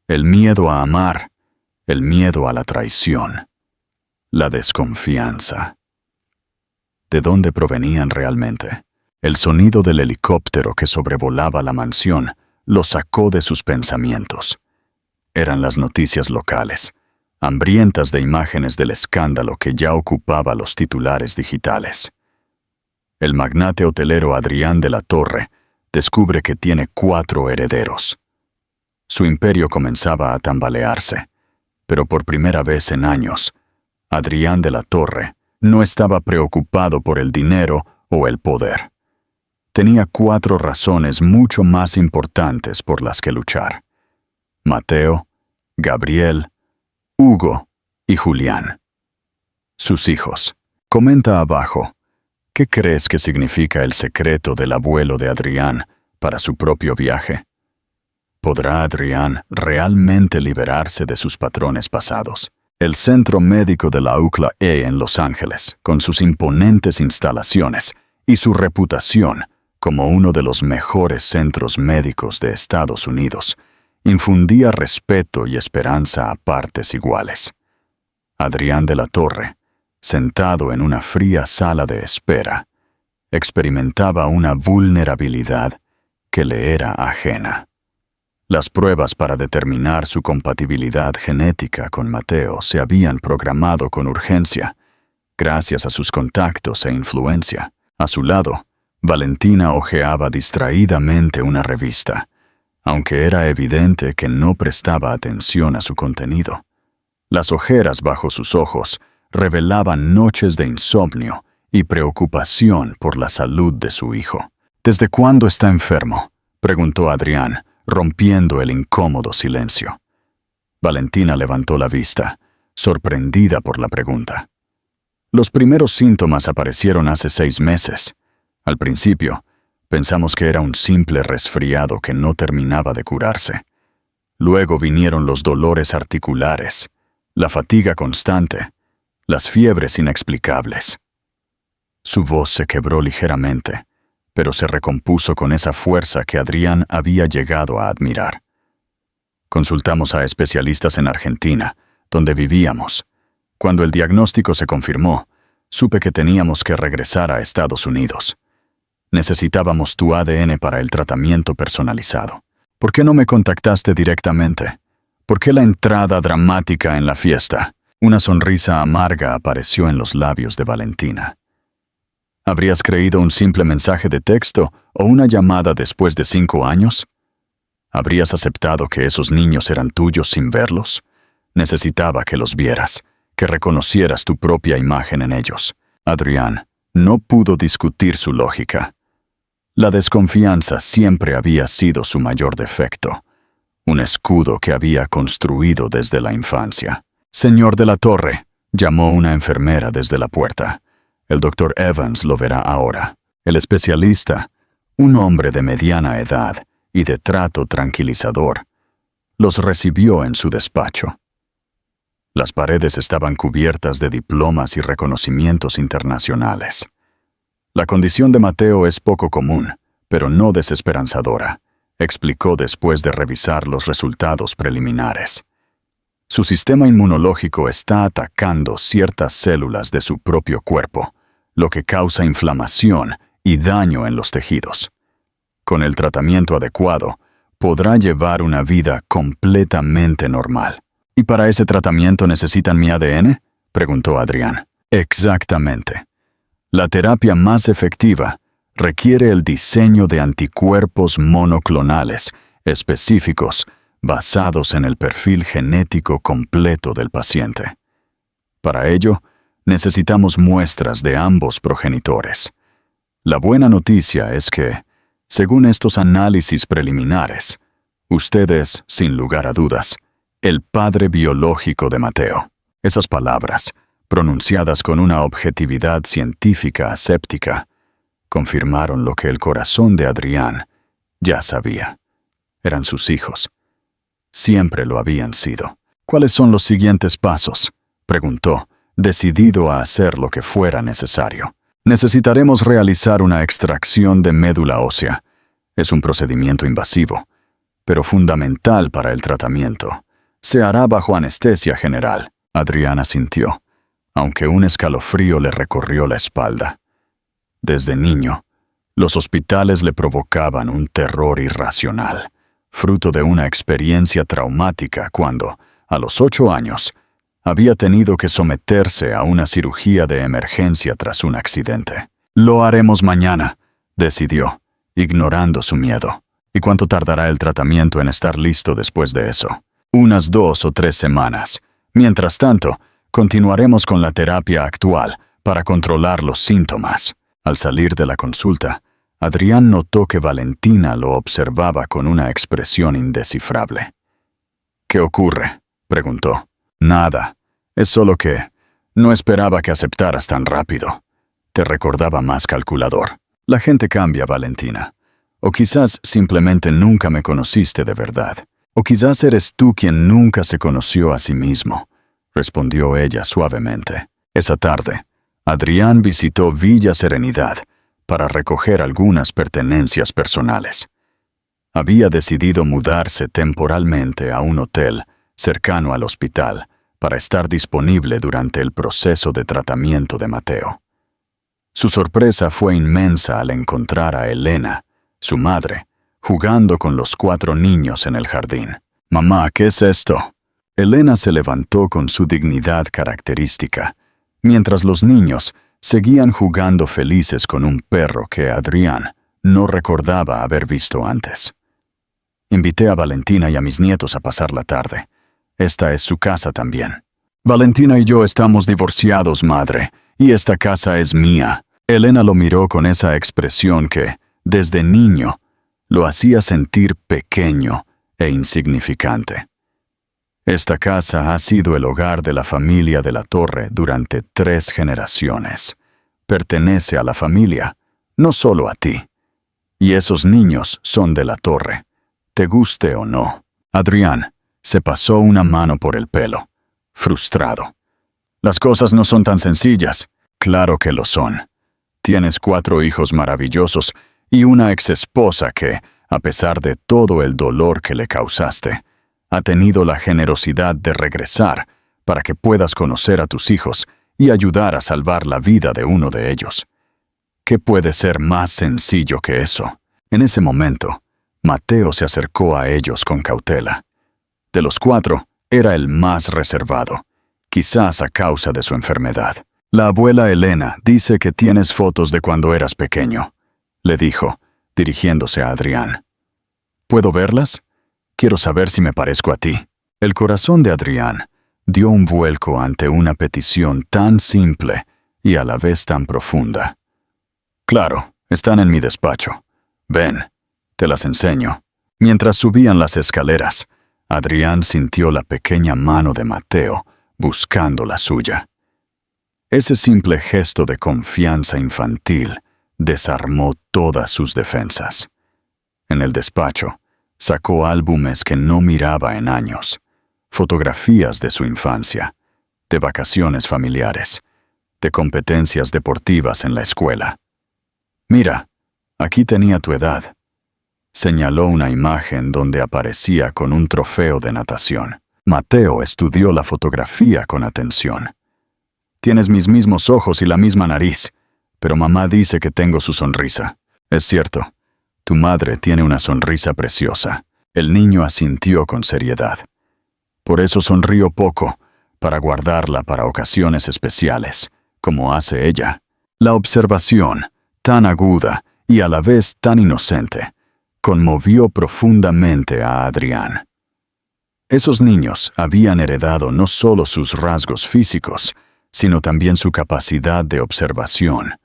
El miedo a amar, el miedo a la traición, la desconfianza. ¿De dónde provenían realmente? El sonido del helicóptero que sobrevolaba la mansión lo sacó de sus pensamientos. Eran las noticias locales, hambrientas de imágenes del escándalo que ya ocupaba los titulares digitales. El magnate hotelero Adrián de la Torre descubre que tiene 4 herederos. Su imperio comenzaba a tambalearse, pero por primera vez en años, Adrián de la Torre no estaba preocupado por el dinero o el poder. Tenía 4 razones mucho más importantes por las que luchar. Mateo, Gabriel, Hugo y Julián. Sus hijos. Comenta abajo, ¿qué crees que significa el secreto del abuelo de Adrián para su propio viaje? ¿Podrá Adrián realmente liberarse de sus patrones pasados? El Centro Médico de la UCLA en Los Ángeles, con sus imponentes instalaciones y su reputación como uno de los mejores centros médicos de Estados Unidos, infundía respeto y esperanza a partes iguales. Adrián de la Torre, sentado en una fría sala de espera, experimentaba una vulnerabilidad que le era ajena. Las pruebas para determinar su compatibilidad genética con Mateo se habían programado con urgencia, gracias a sus contactos e influencia. A su lado, Valentina hojeaba distraídamente una revista, aunque era evidente que no prestaba atención a su contenido. Las ojeras bajo sus ojos revelaban noches de insomnio y preocupación por la salud de su hijo. ¿Desde cuándo está enfermo?, preguntó Adrián, rompiendo el incómodo silencio. Valentina levantó la vista, sorprendida por la pregunta. Los primeros síntomas aparecieron hace 6 meses. Al principio, pensamos que era un simple resfriado que no terminaba de curarse. Luego vinieron los dolores articulares, la fatiga constante, las fiebres inexplicables. Su voz se quebró ligeramente, pero se recompuso con esa fuerza que Adrián había llegado a admirar. Consultamos a especialistas en Argentina, donde vivíamos. Cuando el diagnóstico se confirmó, supe que teníamos que regresar a Estados Unidos. Necesitábamos tu ADN para el tratamiento personalizado. ¿Por qué no me contactaste directamente? ¿Por qué la entrada dramática en la fiesta? Una sonrisa amarga apareció en los labios de Valentina. ¿Habrías creído un simple mensaje de texto o una llamada después de 5 años? ¿Habrías aceptado que esos niños eran tuyos sin verlos? Necesitaba que los vieras, que reconocieras tu propia imagen en ellos. Adrián no pudo discutir su lógica. La desconfianza siempre había sido su mayor defecto, un escudo que había construido desde la infancia. «Señor de la Torre», llamó una enfermera desde la puerta. «El doctor Evans lo verá ahora». El especialista, un hombre de mediana edad y de trato tranquilizador, los recibió en su despacho. Las paredes estaban cubiertas de diplomas y reconocimientos internacionales. «La condición de Mateo es poco común, pero no desesperanzadora», explicó después de revisar los resultados preliminares. Su sistema inmunológico está atacando ciertas células de su propio cuerpo, lo que causa inflamación y daño en los tejidos. Con el tratamiento adecuado, podrá llevar una vida completamente normal. «¿Y para ese tratamiento necesitan mi ADN?», preguntó Adrián. «Exactamente. La terapia más efectiva requiere el diseño de anticuerpos monoclonales específicos basados en el perfil genético completo del paciente. Para ello, necesitamos muestras de ambos progenitores. La buena noticia es que, según estos análisis preliminares, usted es, sin lugar a dudas, el padre biológico de Mateo». Esas palabras, pronunciadas con una objetividad científica aséptica, confirmaron lo que el corazón de Adrián ya sabía. Eran sus hijos. Siempre lo habían sido. «¿Cuáles son los siguientes pasos?», preguntó, decidido a hacer lo que fuera necesario. «Necesitaremos realizar una extracción de médula ósea. Es un procedimiento invasivo, pero fundamental para el tratamiento. Se hará bajo anestesia general». Adrián asintió, aunque un escalofrío le recorrió la espalda. Desde niño, los hospitales le provocaban un terror irracional, fruto de una experiencia traumática cuando, a los 8 años, había tenido que someterse a una cirugía de emergencia tras un accidente. «Lo haremos mañana», decidió, ignorando su miedo. «¿Y cuánto tardará el tratamiento en estar listo después de eso?» «Unas 2 o 3 semanas. Mientras tanto, continuaremos con la terapia actual para controlar los síntomas». Al salir de la consulta, Adrián notó que Valentina lo observaba con una expresión indescifrable. ¿Qué ocurre?, preguntó. Nada. Es solo que no esperaba que aceptaras tan rápido. Te recordaba más calculador. La gente cambia, Valentina. O quizás simplemente nunca me conociste de verdad. O quizás eres tú quien nunca se conoció a sí mismo, respondió ella suavemente. Esa tarde, Adrián visitó Villa Serenidad para recoger algunas pertenencias personales. Había decidido mudarse temporalmente a un hotel cercano al hospital para estar disponible durante el proceso de tratamiento de Mateo. Su sorpresa fue inmensa al encontrar a Elena, su madre, jugando con los 4 niños en el jardín. «Mamá, ¿qué es esto?». Elena se levantó con su dignidad característica, mientras los niños seguían jugando felices con un perro que Adrián no recordaba haber visto antes. «Invité a Valentina y a mis nietos a pasar la tarde. Esta es su casa también». «Valentina y yo estamos divorciados, madre, y esta casa es mía». Elena lo miró con esa expresión que, desde niño, lo hacía sentir pequeño e insignificante. Esta casa ha sido el hogar de la familia de la Torre durante 3 generaciones. Pertenece a la familia, no solo a ti. Y esos niños son de la Torre, te guste o no. Adrián se pasó una mano por el pelo, frustrado. «Las cosas no son tan sencillas». «Claro que lo son. Tienes 4 hijos maravillosos y una exesposa que, a pesar de todo el dolor que le causaste, ha tenido la generosidad de regresar para que puedas conocer a tus hijos y ayudar a salvar la vida de uno de ellos. ¿Qué puede ser más sencillo que eso?». En ese momento, Mateo se acercó a ellos con cautela. De los 4, era el más reservado, quizás a causa de su enfermedad. «La abuela Elena dice que tienes fotos de cuando eras pequeño», le dijo, dirigiéndose a Adrián. «¿Puedo verlas? Quiero saber si me parezco a ti». El corazón de Adrián dio un vuelco ante una petición tan simple y a la vez tan profunda. «Claro, están en mi despacho. Ven, te las enseño». Mientras subían las escaleras, Adrián sintió la pequeña mano de Mateo buscando la suya. Ese simple gesto de confianza infantil desarmó todas sus defensas. En el despacho, sacó álbumes que no miraba en años, fotografías de su infancia, de vacaciones familiares, de competencias deportivas en la escuela. «Mira, aquí tenía tu edad». Señaló una imagen donde aparecía con un trofeo de natación. Mateo estudió la fotografía con atención. «Tienes mis mismos ojos y la misma nariz, pero mamá dice que tengo su sonrisa». «Es cierto, tu madre tiene una sonrisa preciosa». El niño asintió con seriedad. «Por eso sonrío poco, para guardarla para ocasiones especiales, como hace ella». La observación, tan aguda y a la vez tan inocente, conmovió profundamente a Adrián. Esos niños habían heredado no solo sus rasgos físicos, sino también su capacidad de observación,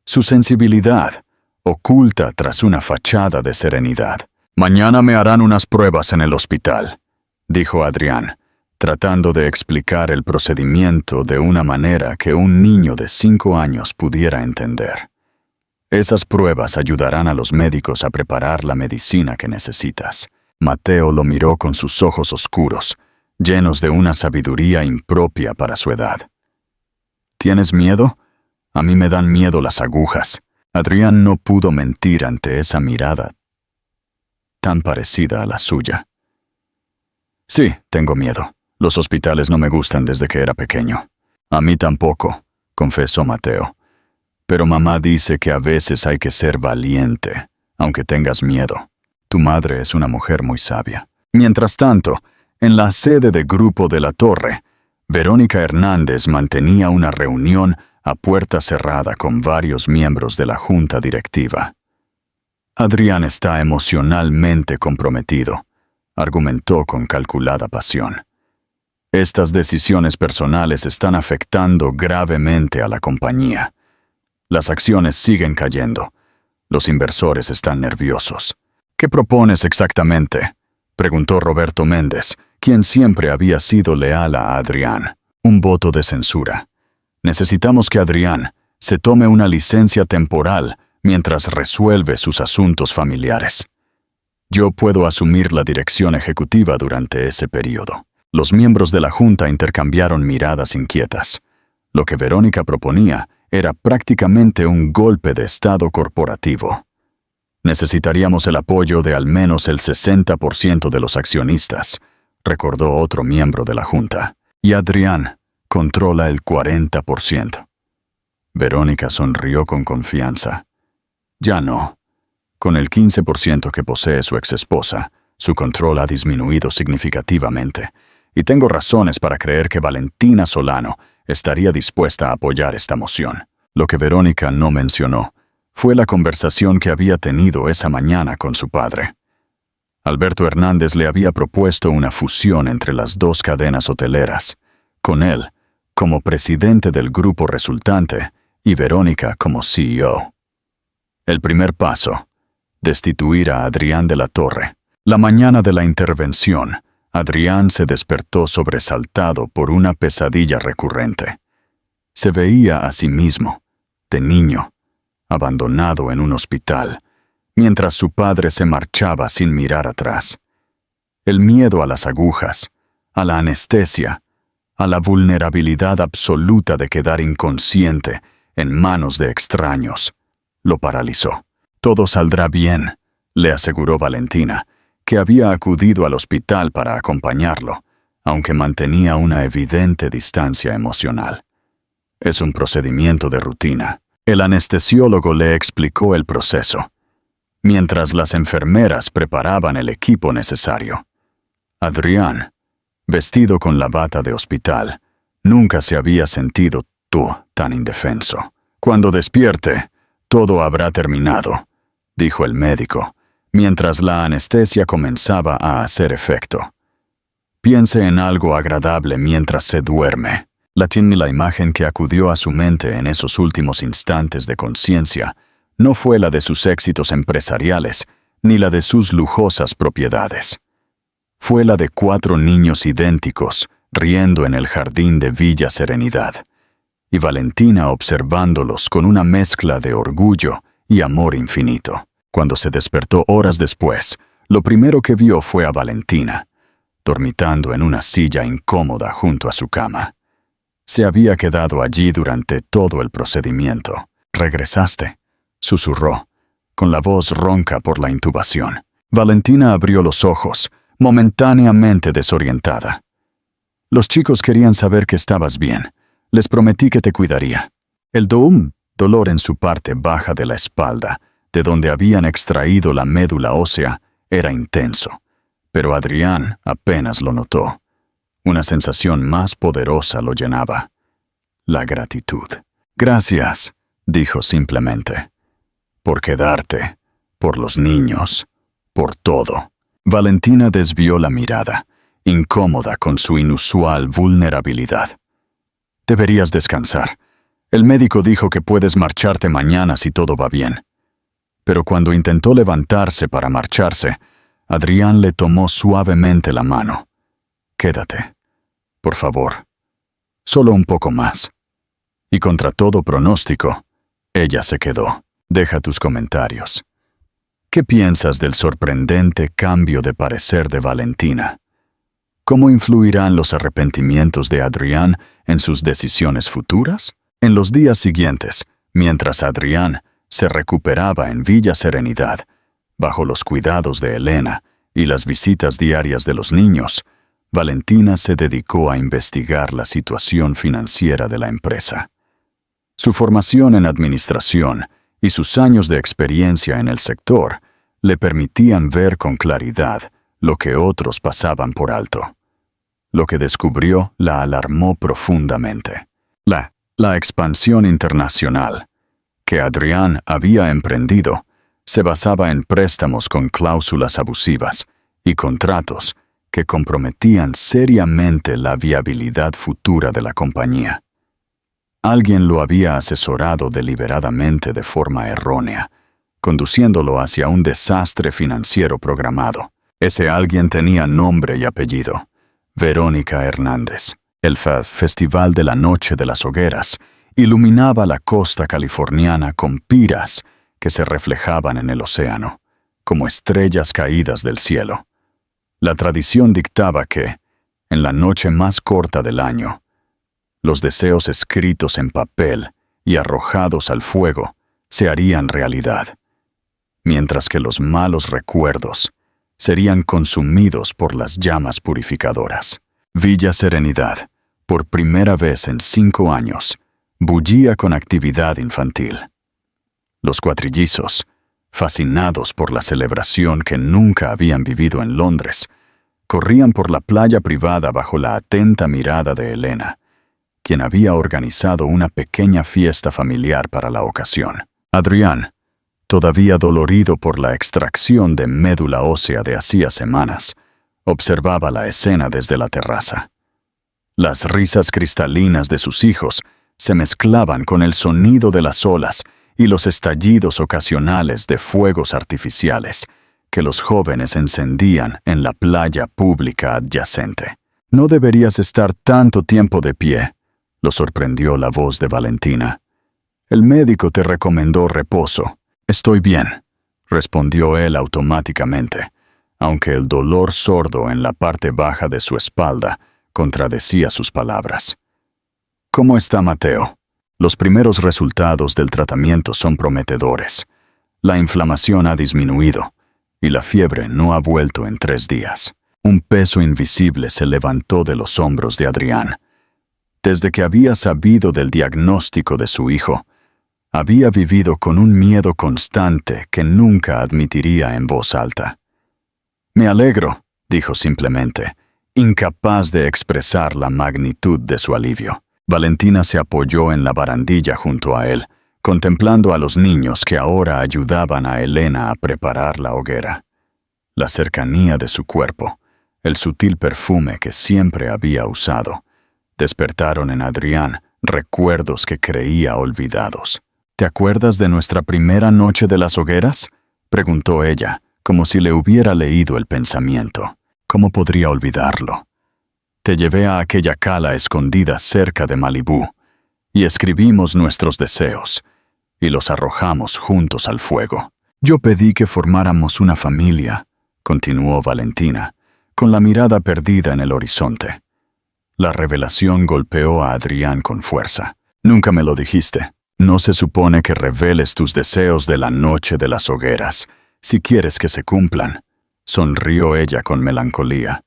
su sensibilidad, oculta tras una fachada de serenidad. «Mañana me harán unas pruebas en el hospital», dijo Adrián, tratando de explicar el procedimiento de una manera que un niño de 5 años pudiera entender. «Esas pruebas ayudarán a los médicos a preparar la medicina que necesitas». Mateo lo miró con sus ojos oscuros, llenos de una sabiduría impropia para su edad. «¿Tienes miedo? A mí me dan miedo las agujas». Adrián no pudo mentir ante esa mirada tan parecida a la suya. «Sí, tengo miedo. Los hospitales no me gustan desde que era pequeño». «A mí tampoco», confesó Mateo. «Pero mamá dice que a veces hay que ser valiente, aunque tengas miedo. Tu madre es una mujer muy sabia». Mientras tanto, en la sede de Grupo de la Torre, Verónica Hernández mantenía una reunión a puerta cerrada con varios miembros de la junta directiva. «Adrián está emocionalmente comprometido», argumentó con calculada pasión. «Estas decisiones personales están afectando gravemente a la compañía. Las acciones siguen cayendo. Los inversores están nerviosos». «¿Qué propones exactamente?», preguntó Roberto Méndez, quien siempre había sido leal a Adrián. Un voto de censura. Necesitamos que Adrián se tome una licencia temporal mientras resuelve sus asuntos familiares. Yo puedo asumir la dirección ejecutiva durante ese periodo. Los miembros de la Junta intercambiaron miradas inquietas. Lo que Verónica proponía era prácticamente un golpe de Estado corporativo. Necesitaríamos el apoyo de al menos el 60% de los accionistas, recordó otro miembro de la Junta. Y Adrián controla el 40%. Verónica sonrió con confianza. Ya no. Con el 15% que posee su exesposa, su control ha disminuido significativamente, y tengo razones para creer que Valentina Solano estaría dispuesta a apoyar esta moción. Lo que Verónica no mencionó fue la conversación que había tenido esa mañana con su padre. Alberto Hernández le había propuesto una fusión entre las dos cadenas hoteleras, con él como presidente del grupo resultante y Verónica como CEO. El primer paso: destituir a Adrián de la Torre. La mañana de la intervención, Adrián se despertó sobresaltado por una pesadilla recurrente. Se veía a sí mismo, de niño, abandonado en un hospital, mientras su padre se marchaba sin mirar atrás. El miedo a las agujas, a la anestesia, a la vulnerabilidad absoluta de quedar inconsciente en manos de extraños, lo paralizó. Todo saldrá bien, le aseguró Valentina, que había acudido al hospital para acompañarlo, aunque mantenía una evidente distancia emocional. Es un procedimiento de rutina. El anestesiólogo le explicó el proceso, mientras las enfermeras preparaban el equipo necesario. Adrián, vestido con la bata de hospital, nunca se había sentido tan indefenso. Cuando despierte, todo habrá terminado, dijo el médico, mientras la anestesia comenzaba a hacer efecto. Piense en algo agradable mientras se duerme. La imagen que acudió a su mente en esos últimos instantes de conciencia no fue la de sus éxitos empresariales, ni la de sus lujosas propiedades. Fue la de 4 niños idénticos riendo en el jardín de Villa Serenidad, y Valentina observándolos con una mezcla de orgullo y amor infinito. Cuando se despertó horas después, lo primero que vio fue a Valentina, dormitando en una silla incómoda junto a su cama. Se había quedado allí durante todo el procedimiento. «¿Regresaste?», susurró, con la voz ronca por la intubación. Valentina abrió los ojos, momentáneamente desorientada. «Los chicos querían saber que estabas bien. Les prometí que te cuidaría». El dolor en su parte baja de la espalda, de donde habían extraído la médula ósea, era intenso, pero Adrián apenas lo notó. Una sensación más poderosa lo llenaba: la gratitud. «Gracias», dijo simplemente, «por quedarte, por los niños, por todo». Valentina desvió la mirada, incómoda con su inusual vulnerabilidad. «Deberías descansar. El médico dijo que puedes marcharte mañana si todo va bien». Pero cuando intentó levantarse para marcharse, Adrián le tomó suavemente la mano. «Quédate, por favor. Solo un poco más». Y contra todo pronóstico, ella se quedó. «Deja tus comentarios. ¿Qué piensas del sorprendente cambio de parecer de Valentina? ¿Cómo influirán los arrepentimientos de Adrián en sus decisiones futuras?» En los días siguientes, mientras Adrián se recuperaba en Villa Serenidad, bajo los cuidados de Elena y las visitas diarias de los niños, Valentina se dedicó a investigar la situación financiera de la empresa. Su formación en administración y sus años de experiencia en el sector le permitían ver con claridad lo que otros pasaban por alto. Lo que descubrió la alarmó profundamente. La expansión internacional que Adrián había emprendido se basaba en préstamos con cláusulas abusivas y contratos que comprometían seriamente la viabilidad futura de la compañía. Alguien lo había asesorado deliberadamente de forma errónea, conduciéndolo hacia un desastre financiero programado. Ese alguien tenía nombre y apellido: Verónica Hernández. El Festival de la Noche de las Hogueras iluminaba la costa californiana con piras que se reflejaban en el océano, como estrellas caídas del cielo. La tradición dictaba que, en la noche más corta del año, los deseos escritos en papel y arrojados al fuego se harían realidad, mientras que los malos recuerdos serían consumidos por las llamas purificadoras. Villa Serenidad, por primera vez en 5 años, bullía con actividad infantil. Los cuatrillizos, fascinados por la celebración que nunca habían vivido en Londres, corrían por la playa privada bajo la atenta mirada de Elena, quien había organizado una pequeña fiesta familiar para la ocasión. Adrián, todavía dolorido por la extracción de médula ósea de hacía semanas, observaba la escena desde la terraza. Las risas cristalinas de sus hijos se mezclaban con el sonido de las olas y los estallidos ocasionales de fuegos artificiales que los jóvenes encendían en la playa pública adyacente. «No deberías estar tanto tiempo de pie», lo sorprendió la voz de Valentina. «El médico te recomendó reposo». «Estoy bien», respondió él automáticamente, aunque el dolor sordo en la parte baja de su espalda contradecía sus palabras. «¿Cómo está Mateo?» Los primeros resultados del tratamiento son prometedores. La inflamación ha disminuido y la fiebre no ha vuelto en 3 días. Un peso invisible se levantó de los hombros de Adrián. Desde que había sabido del diagnóstico de su hijo, había vivido con un miedo constante que nunca admitiría en voz alta. «Me alegro», dijo simplemente, incapaz de expresar la magnitud de su alivio. Valentina se apoyó en la barandilla junto a él, contemplando a los niños que ahora ayudaban a Elena a preparar la hoguera. La cercanía de su cuerpo, el sutil perfume que siempre había usado, despertaron en Adrián recuerdos que creía olvidados. «¿Te acuerdas de nuestra primera noche de las hogueras?», preguntó ella, como si le hubiera leído el pensamiento. «¿Cómo podría olvidarlo? Te llevé a aquella cala escondida cerca de Malibú y escribimos nuestros deseos y los arrojamos juntos al fuego. Yo pedí que formáramos una familia», continuó Valentina, con la mirada perdida en el horizonte. La revelación golpeó a Adrián con fuerza. «Nunca me lo dijiste. No se supone que reveles tus deseos de la noche de las hogueras, si quieres que se cumplan», sonrió ella con melancolía.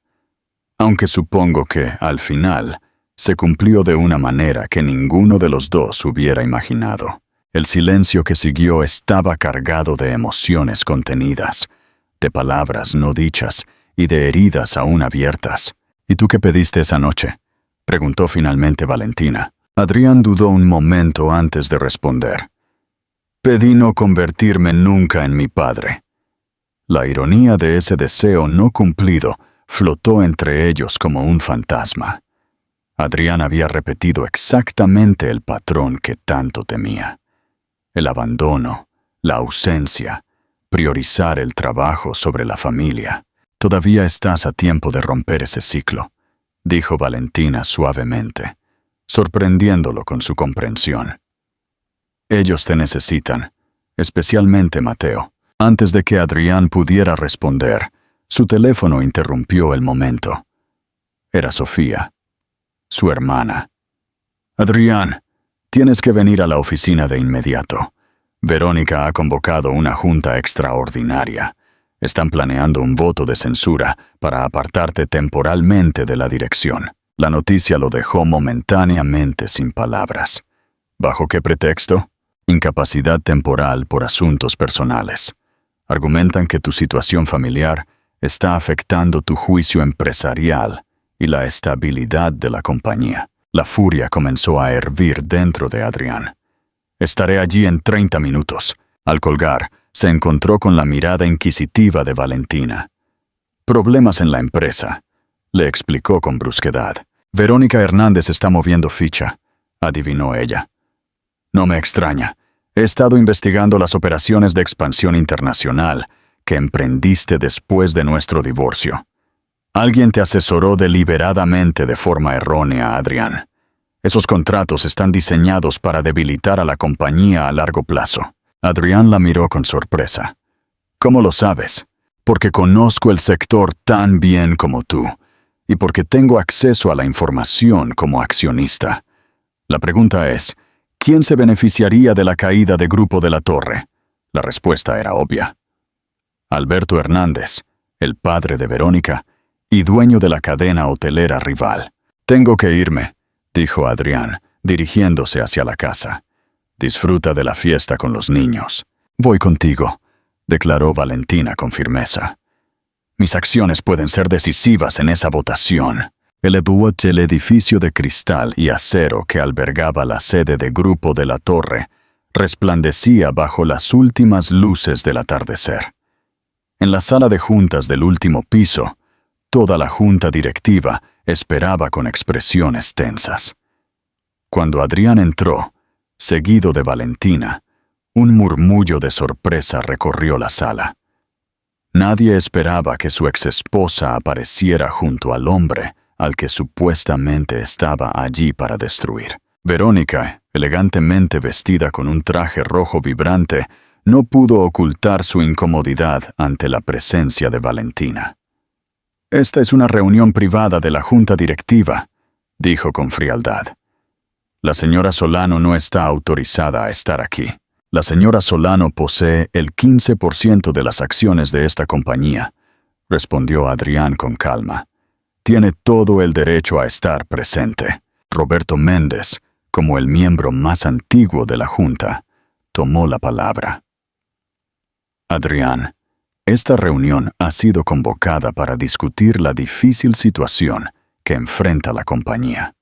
Aunque supongo que, al final, se cumplió de una manera que ninguno de los dos hubiera imaginado. El silencio que siguió estaba cargado de emociones contenidas, de palabras no dichas y de heridas aún abiertas. «¿Y tú qué pediste esa noche?», preguntó finalmente Valentina. Adrián dudó un momento antes de responder. «Pedí no convertirme nunca en mi padre». La ironía de ese deseo no cumplido flotó entre ellos como un fantasma. Adrián había repetido exactamente el patrón que tanto temía. El abandono, la ausencia, priorizar el trabajo sobre la familia. «Todavía estás a tiempo de romper ese ciclo», dijo Valentina suavemente, sorprendiéndolo con su comprensión. «Ellos te necesitan, especialmente Mateo». Antes de que Adrián pudiera responder, su teléfono interrumpió el momento. Era Sofía, su hermana. «Adrián, tienes que venir a la oficina de inmediato. Verónica ha convocado una junta extraordinaria. Están planeando un voto de censura para apartarte temporalmente de la dirección». La noticia lo dejó momentáneamente sin palabras. ¿Bajo qué pretexto? Incapacidad temporal por asuntos personales. Argumentan que tu situación familiar está afectando tu juicio empresarial y la estabilidad de la compañía. La furia comenzó a hervir dentro de Adrián. «Estaré allí en 30 minutos». Al colgar, se encontró con la mirada inquisitiva de Valentina. «Problemas en la empresa», le explicó con brusquedad. «Verónica Hernández está moviendo ficha», adivinó ella. «No me extraña. He estado investigando las operaciones de expansión internacional que emprendiste después de nuestro divorcio. Alguien te asesoró deliberadamente de forma errónea, Adrián. Esos contratos están diseñados para debilitar a la compañía a largo plazo. Adrián la miró con sorpresa. ¿Cómo lo sabes? Porque conozco el sector tan bien como tú, y porque tengo acceso a la información como accionista. La pregunta es, ¿quién se beneficiaría de la caída de Grupo de la Torre? La respuesta era obvia. Alberto Hernández, el padre de Verónica, y dueño de la cadena hotelera rival. Tengo que irme, dijo Adrián, dirigiéndose hacia la casa. Disfruta de la fiesta con los niños. Voy contigo, declaró Valentina con firmeza. Mis acciones pueden ser decisivas en esa votación. El edificio de cristal y acero que albergaba la sede de Grupo de la Torre resplandecía bajo las últimas luces del atardecer. En la sala de juntas del último piso, toda la junta directiva esperaba con expresiones tensas. Cuando Adrián entró, seguido de Valentina, un murmullo de sorpresa recorrió la sala. Nadie esperaba que su exesposa apareciera junto al hombre al que supuestamente estaba allí para destruir. Verónica, elegantemente vestida con un traje rojo vibrante, no pudo ocultar su incomodidad ante la presencia de Valentina. «Esta es una reunión privada de la junta directiva», dijo con frialdad. «La señora Solano no está autorizada a estar aquí. La señora Solano posee el 15% de las acciones de esta compañía», respondió Adrián con calma. «Tiene todo el derecho a estar presente». Roberto Méndez, como el miembro más antiguo de la junta, tomó la palabra. «Adrián, esta reunión ha sido convocada para discutir la difícil situación que enfrenta la compañía.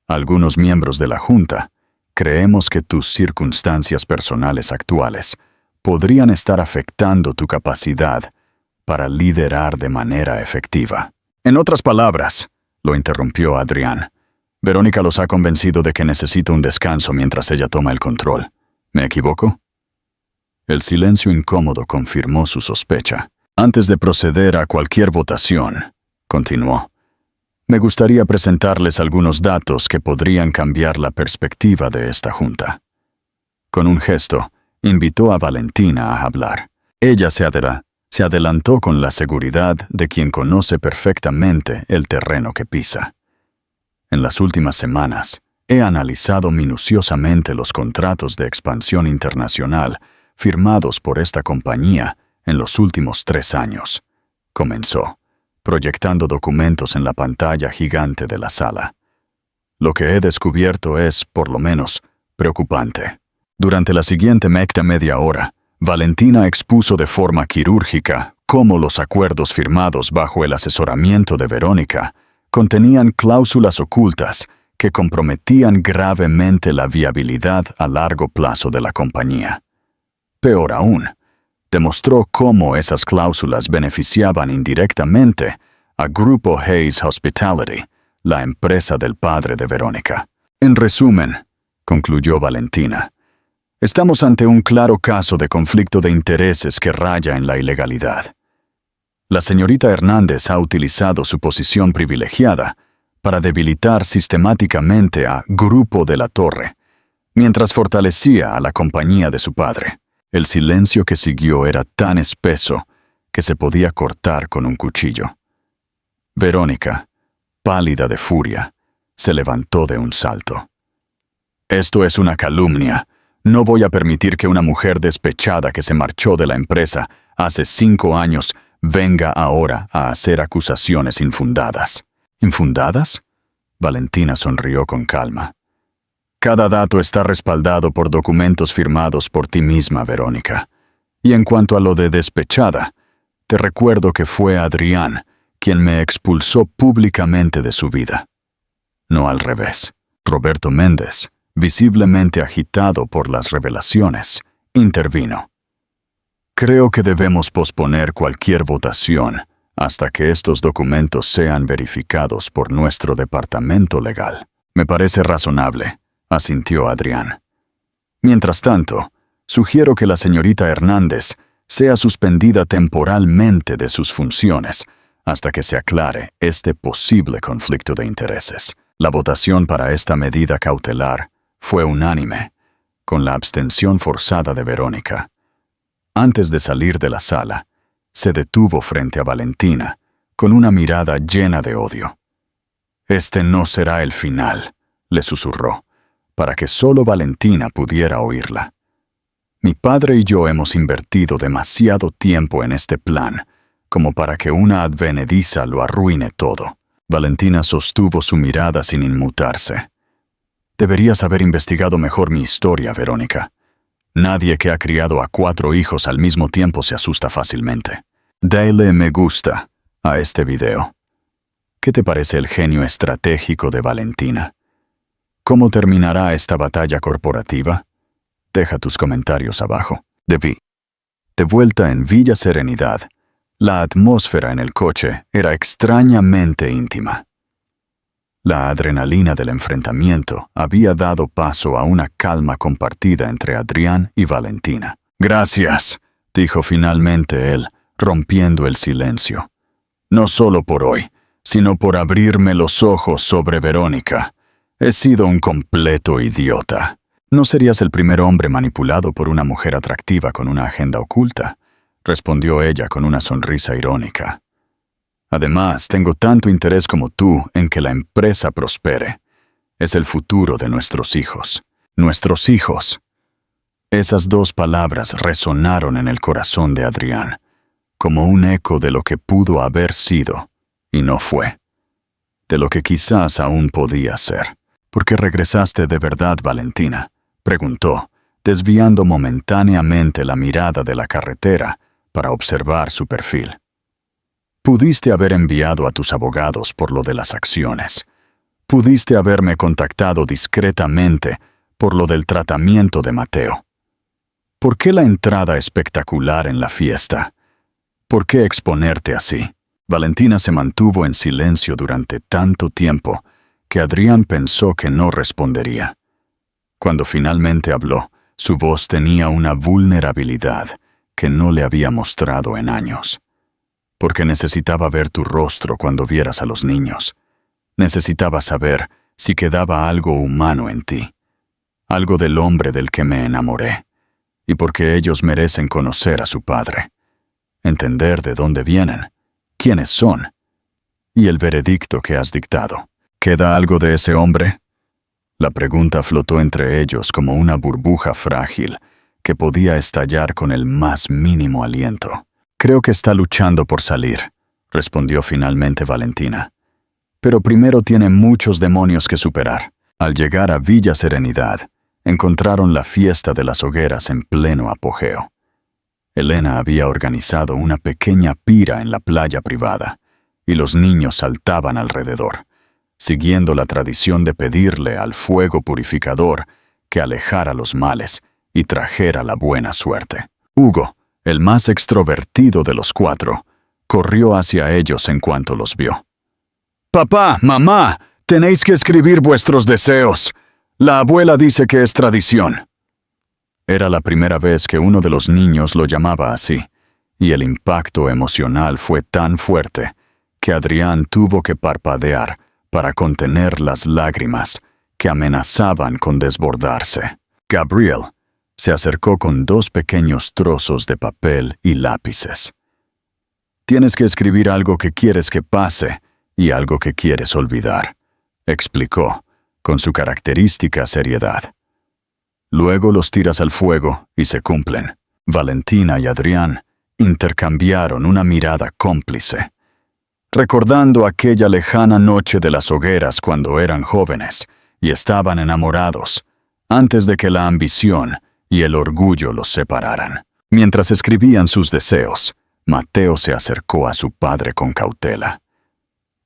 Algunos miembros de la junta creemos que tus circunstancias personales actuales podrían estar afectando tu capacidad para liderar de manera efectiva». «En otras palabras», lo interrumpió Adrián, «Verónica los ha convencido de que necesita un descanso mientras ella toma el control. ¿Me equivoco?» El silencio incómodo confirmó su sospecha. «Antes de proceder a cualquier votación», continuó, «me gustaría presentarles algunos datos que podrían cambiar la perspectiva de esta junta». Con un gesto, invitó a Valentina a hablar. Ella se adelantó con la seguridad de quien conoce perfectamente el terreno que pisa. «En las últimas semanas, he analizado minuciosamente los contratos de expansión internacional firmados por esta compañía en los últimos 3 años», comenzó, proyectando documentos en la pantalla gigante de la sala. «Lo que he descubierto es, por lo menos, preocupante». Durante la siguiente media hora, Valentina expuso de forma quirúrgica cómo los acuerdos firmados bajo el asesoramiento de Verónica contenían cláusulas ocultas que comprometían gravemente la viabilidad a largo plazo de la compañía. Peor aún, demostró cómo esas cláusulas beneficiaban indirectamente a Grupo Hayes Hospitality, la empresa del padre de Verónica. «En resumen», concluyó Valentina, «estamos ante un claro caso de conflicto de intereses que raya en la ilegalidad. La señorita Hernández ha utilizado su posición privilegiada para debilitar sistemáticamente a Grupo de la Torre, mientras fortalecía a la compañía de su padre». El silencio que siguió era tan espeso que se podía cortar con un cuchillo. Verónica, pálida de furia, se levantó de un salto. «Esto es una calumnia. No voy a permitir que una mujer despechada que se marchó de la empresa hace 5 años venga ahora a hacer acusaciones infundadas». «¿Infundadas?», Valentina sonrió con calma. «Cada dato está respaldado por documentos firmados por ti misma, Verónica. Y en cuanto a lo de despechada, te recuerdo que fue Adrián quien me expulsó públicamente de su vida. No al revés». Roberto Méndez, visiblemente agitado por las revelaciones, intervino. «Creo que debemos posponer cualquier votación hasta que estos documentos sean verificados por nuestro departamento legal». «Me parece razonable», asintió Adrián. «Mientras tanto, sugiero que la señorita Hernández sea suspendida temporalmente de sus funciones hasta que se aclare este posible conflicto de intereses. La votación para esta medida cautelar fue unánime, con la abstención forzada de Verónica. Antes de salir de la sala, se detuvo frente a Valentina, con una mirada llena de odio. «Este no será el final», le susurró, para que solo Valentina pudiera oírla. «Mi padre y yo hemos invertido demasiado tiempo en este plan, como para que una advenediza lo arruine todo». Valentina sostuvo su mirada sin inmutarse. «Deberías haber investigado mejor mi historia, Verónica. Nadie que ha criado a 4 hijos al mismo tiempo se asusta fácilmente. Dale me gusta a este video. ¿Qué te parece el genio estratégico de Valentina? ¿Cómo terminará esta batalla corporativa? Deja tus comentarios abajo». De vuelta en Villa Serenidad, la atmósfera en el coche era extrañamente íntima. La adrenalina del enfrentamiento había dado paso a una calma compartida entre Adrián y Valentina. «Gracias», dijo finalmente él, rompiendo el silencio. «No solo por hoy, sino por abrirme los ojos sobre Verónica. He sido un completo idiota». «No serías el primer hombre manipulado por una mujer atractiva con una agenda oculta», respondió ella con una sonrisa irónica. «Además, tengo tanto interés como tú en que la empresa prospere. Es el futuro de nuestros hijos». «Nuestros hijos». Esas 2 palabras resonaron en el corazón de Adrián, como un eco de lo que pudo haber sido, y no fue. De lo que quizás aún podía ser. «¿Por qué regresaste de verdad, Valentina?», preguntó, desviando momentáneamente la mirada de la carretera para observar su perfil. «Pudiste haber enviado a tus abogados por lo de las acciones. Pudiste haberme contactado discretamente por lo del tratamiento de Mateo. ¿Por qué la entrada espectacular en la fiesta? ¿Por qué exponerte así?». Valentina se mantuvo en silencio durante tanto tiempo que Adrián pensó que no respondería. Cuando finalmente habló, su voz tenía una vulnerabilidad que no le había mostrado en años. «Porque necesitaba ver tu rostro cuando vieras a los niños. Necesitaba saber si quedaba algo humano en ti, algo del hombre del que me enamoré, y porque ellos merecen conocer a su padre, entender de dónde vienen, quiénes son, y el veredicto que has dictado. ¿Queda algo de ese hombre?». La pregunta flotó entre ellos como una burbuja frágil que podía estallar con el más mínimo aliento. «Creo que está luchando por salir», respondió finalmente Valentina. «Pero primero tiene muchos demonios que superar». Al llegar a Villa Serenidad, encontraron la fiesta de las hogueras en pleno apogeo. Elena había organizado una pequeña pira en la playa privada, y los niños saltaban alrededor, siguiendo la tradición de pedirle al fuego purificador que alejara los males y trajera la buena suerte. Hugo, el más extrovertido de los 4, corrió hacia ellos en cuanto los vio. «Papá, mamá, tenéis que escribir vuestros deseos. La abuela dice que es tradición». Era la primera vez que uno de los niños lo llamaba así, y el impacto emocional fue tan fuerte que Adrián tuvo que parpadear para contener las lágrimas que amenazaban con desbordarse. Gabriel se acercó con 2 pequeños trozos de papel y lápices. «Tienes que escribir algo que quieres que pase y algo que quieres olvidar», explicó, con su característica seriedad. «Luego los tiras al fuego y se cumplen». Valentina y Adrián intercambiaron una mirada cómplice, recordando aquella lejana noche de las hogueras cuando eran jóvenes y estaban enamorados, antes de que la ambición y el orgullo los separaran. Mientras escribían sus deseos, Mateo se acercó a su padre con cautela.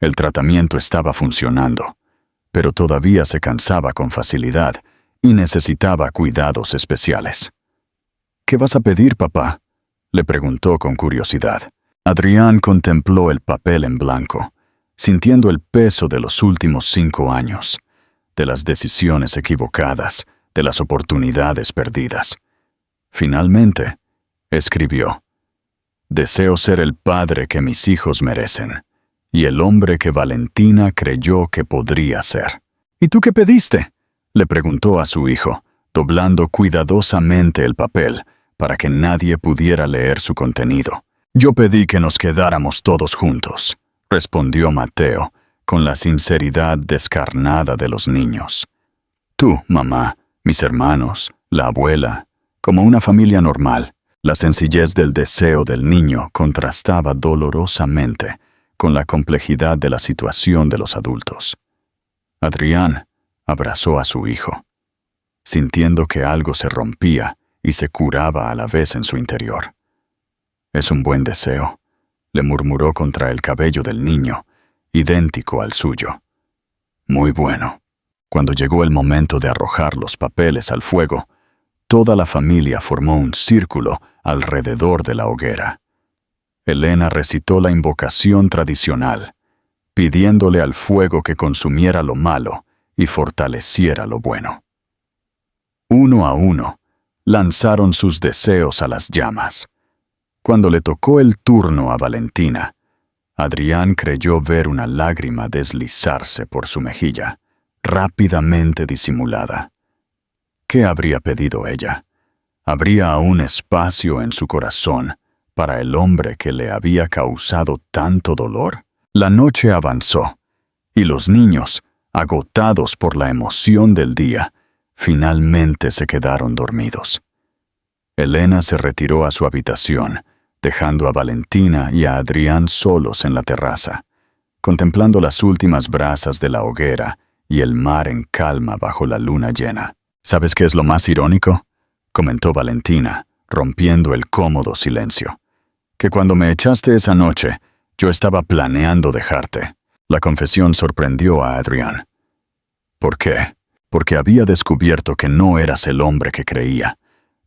El tratamiento estaba funcionando, pero todavía se cansaba con facilidad y necesitaba cuidados especiales. «¿Qué vas a pedir, papá?», le preguntó con curiosidad. Adrián contempló el papel en blanco, sintiendo el peso de los últimos 5 años, de las decisiones equivocadas, de las oportunidades perdidas. Finalmente, escribió: «Deseo ser el padre que mis hijos merecen. y el hombre que Valentina creyó que podría ser. ¿Y tú qué pediste?, le preguntó a su hijo, doblando cuidadosamente el papel para que nadie pudiera leer su contenido. Yo pedí que nos quedáramos todos juntos, respondió Mateo, con la sinceridad descarnada de los niños. Tú, mamá, mis hermanos, la abuela, como una familia normal. La sencillez del deseo del niño contrastaba dolorosamente con la complejidad de la situación de los adultos. Adrián abrazó a su hijo, sintiendo que algo se rompía y se curaba a la vez en su interior. «Es un buen deseo», le murmuró contra el cabello del niño, idéntico al suyo. «Muy bueno». Cuando llegó el momento de arrojar los papeles al fuego, toda la familia formó un círculo alrededor de la hoguera. Elena recitó la invocación tradicional, pidiéndole al fuego que consumiera lo malo y fortaleciera lo bueno. Uno a uno, lanzaron sus deseos a las llamas. Cuando le tocó el turno a Valentina, Adrián creyó ver una lágrima deslizarse por su mejilla, rápidamente disimulada. ¿Qué habría pedido ella? ¿Habría aún espacio en su corazón para el hombre que le había causado tanto dolor? La noche avanzó, y los niños, agotados por la emoción del día, finalmente se quedaron dormidos. Elena se retiró a su habitación, dejando a Valentina y a Adrián solos en la terraza, contemplando las últimas brasas de la hoguera y el mar en calma bajo la luna llena. «¿Sabes qué es lo más irónico?», comentó Valentina, rompiendo el cómodo silencio. «Que cuando me echaste esa noche, yo estaba planeando dejarte». La confesión sorprendió a Adrián. «¿Por qué?». «Porque había descubierto que no eras el hombre que creía.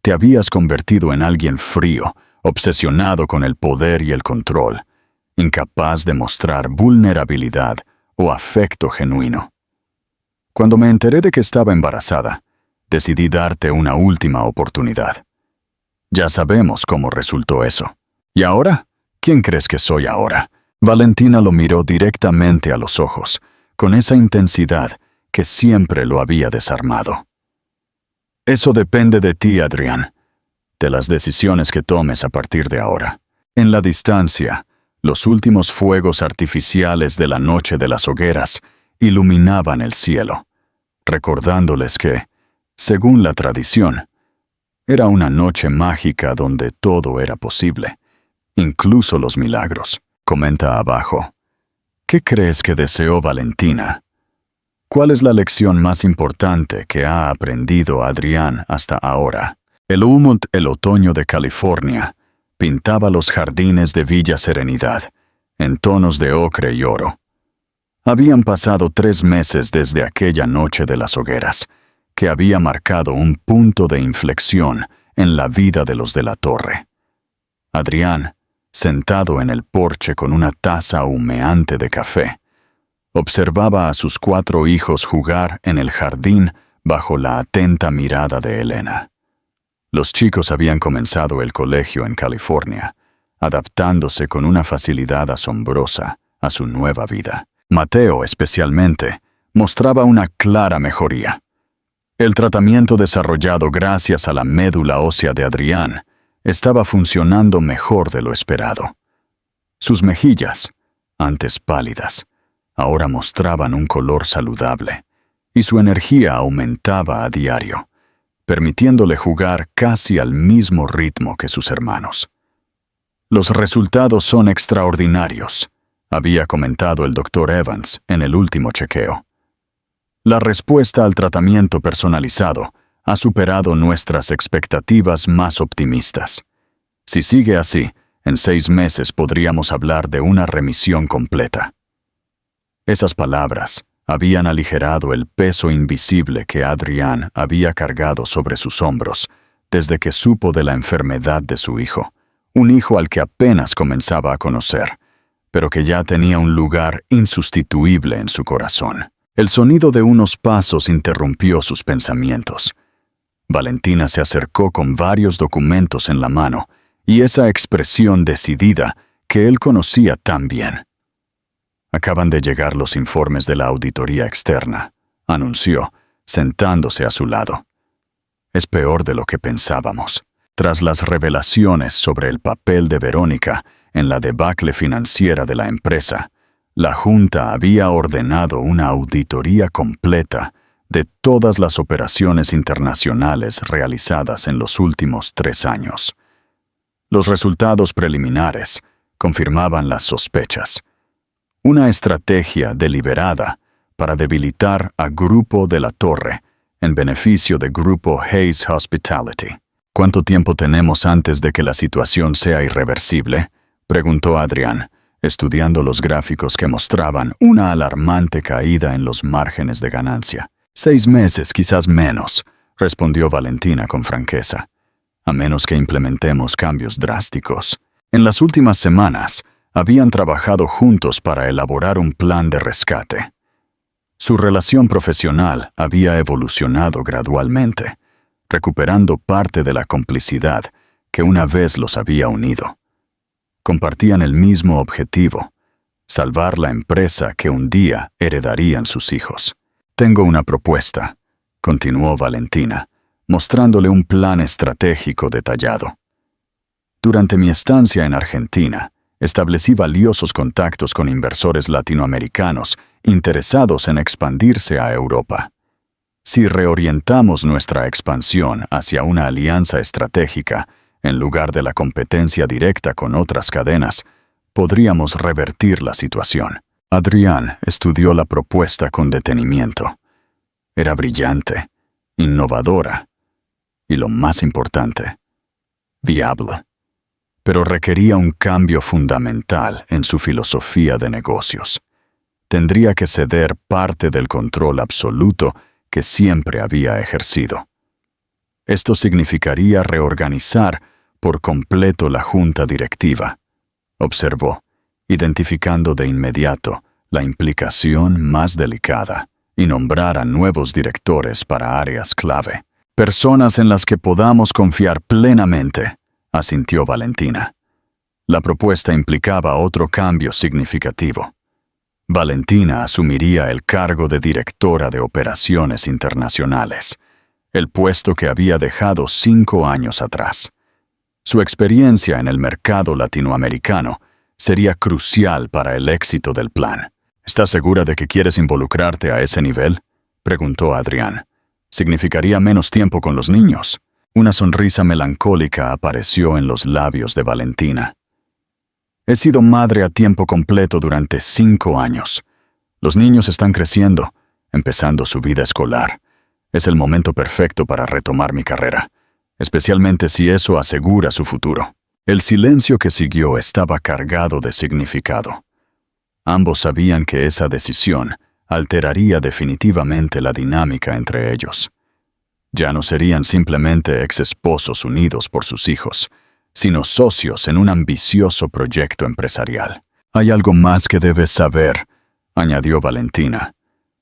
Te habías convertido en alguien frío, obsesionado con el poder y el control, incapaz de mostrar vulnerabilidad o afecto genuino. Cuando me enteré de que estaba embarazada, decidí darte una última oportunidad. Ya sabemos cómo resultó eso. ¿Y ahora? ¿Quién crees que soy ahora?». Valentina lo miró directamente a los ojos, con esa intensidad que siempre lo había desarmado. «Eso depende de ti, Adrián, de las decisiones que tomes a partir de ahora». En la distancia, los últimos fuegos artificiales de la noche de las hogueras iluminaban el cielo, recordándoles que, según la tradición, era una noche mágica donde todo era posible, incluso los milagros. Comenta abajo. ¿Qué crees que deseó Valentina? ¿Cuál es la lección más importante que ha aprendido Adrián hasta ahora? El otoño de California pintaba los jardines de Villa Serenidad, en tonos de ocre y oro. Habían pasado 3 meses desde aquella noche de las hogueras, que había marcado un punto de inflexión en la vida de los de la torre. Adrián, sentado en el porche con una taza humeante de café, observaba a sus 4 hijos jugar en el jardín bajo la atenta mirada de Elena. Los chicos habían comenzado el colegio en California, adaptándose con una facilidad asombrosa a su nueva vida. Mateo, especialmente, mostraba una clara mejoría. El tratamiento desarrollado gracias a la médula ósea de Adrián estaba funcionando mejor de lo esperado. Sus mejillas, antes pálidas, ahora mostraban un color saludable, y su energía aumentaba a diario, permitiéndole jugar casi al mismo ritmo que sus hermanos. «Los resultados son extraordinarios», había comentado el Dr. Evans en el último chequeo. «La respuesta al tratamiento personalizado ha superado nuestras expectativas más optimistas. Si sigue así, en 6 meses podríamos hablar de una remisión completa». Esas palabras habían aligerado el peso invisible que Adrián había cargado sobre sus hombros desde que supo de la enfermedad de su hijo, un hijo al que apenas comenzaba a conocer, pero que ya tenía un lugar insustituible en su corazón. El sonido de unos pasos interrumpió sus pensamientos. Valentina se acercó con varios documentos en la mano y esa expresión decidida que él conocía tan bien. Acaban de llegar los informes de la auditoría externa, anunció, sentándose a su lado. Es peor de lo que pensábamos. Tras las revelaciones sobre el papel de Verónica en la debacle financiera de la empresa, la Junta había ordenado una auditoría completa de todas las operaciones internacionales realizadas en los últimos 3 años. Los resultados preliminares confirmaban las sospechas. Una estrategia deliberada para debilitar a Grupo de la Torre en beneficio de Grupo Hayes Hospitality. ¿Cuánto tiempo tenemos antes de que la situación sea irreversible?, preguntó Adrián, estudiando los gráficos que mostraban una alarmante caída en los márgenes de ganancia. 6 meses, quizás menos, respondió Valentina con franqueza, a menos que implementemos cambios drásticos. En las últimas semanas, habían trabajado juntos para elaborar un plan de rescate. Su relación profesional había evolucionado gradualmente, recuperando parte de la complicidad que una vez los había unido. Compartían el mismo objetivo: salvar la empresa que un día heredarían sus hijos. Tengo una propuesta, continuó Valentina, mostrándole un plan estratégico detallado. Durante mi estancia en Argentina, establecí valiosos contactos con inversores latinoamericanos interesados en expandirse a Europa. Si reorientamos nuestra expansión hacia una alianza estratégica, en lugar de la competencia directa con otras cadenas, podríamos revertir la situación. Adrián estudió la propuesta con detenimiento. Era brillante, innovadora y, lo más importante, viable. Pero requería un cambio fundamental en su filosofía de negocios. Tendría que ceder parte del control absoluto que siempre había ejercido. Esto significaría reorganizar por completo la junta directiva, observó, identificando de inmediato la implicación más delicada, y nombrar a nuevos directores para áreas clave. Personas en las que podamos confiar plenamente, asintió Valentina. La propuesta implicaba otro cambio significativo. Valentina asumiría el cargo de directora de operaciones internacionales, el puesto que había dejado 5 años atrás. Su experiencia en el mercado latinoamericano sería crucial para el éxito del plan. ¿Estás segura de que quieres involucrarte a ese nivel?, preguntó Adrián. Significaría menos tiempo con los niños. Una sonrisa melancólica apareció en los labios de Valentina. He sido madre a tiempo completo durante 5 años. Los niños están creciendo, empezando su vida escolar. Es el momento perfecto para retomar mi carrera, especialmente si eso asegura su futuro. El silencio que siguió estaba cargado de significado. Ambos sabían que esa decisión alteraría definitivamente la dinámica entre ellos. Ya no serían simplemente ex-esposos unidos por sus hijos, sino socios en un ambicioso proyecto empresarial. Hay algo más que debes saber, añadió Valentina.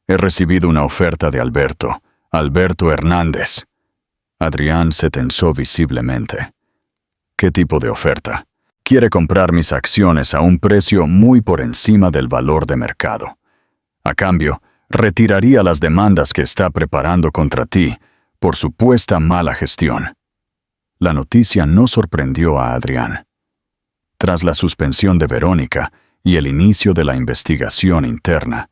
He recibido una oferta de Alberto Hernández. Adrián se tensó visiblemente. ¿Qué tipo de oferta? Quiere comprar mis acciones a un precio muy por encima del valor de mercado. A cambio, retiraría las demandas que está preparando contra ti por supuesta mala gestión. La noticia no sorprendió a Adrián. Tras la suspensión de Verónica y el inicio de la investigación interna,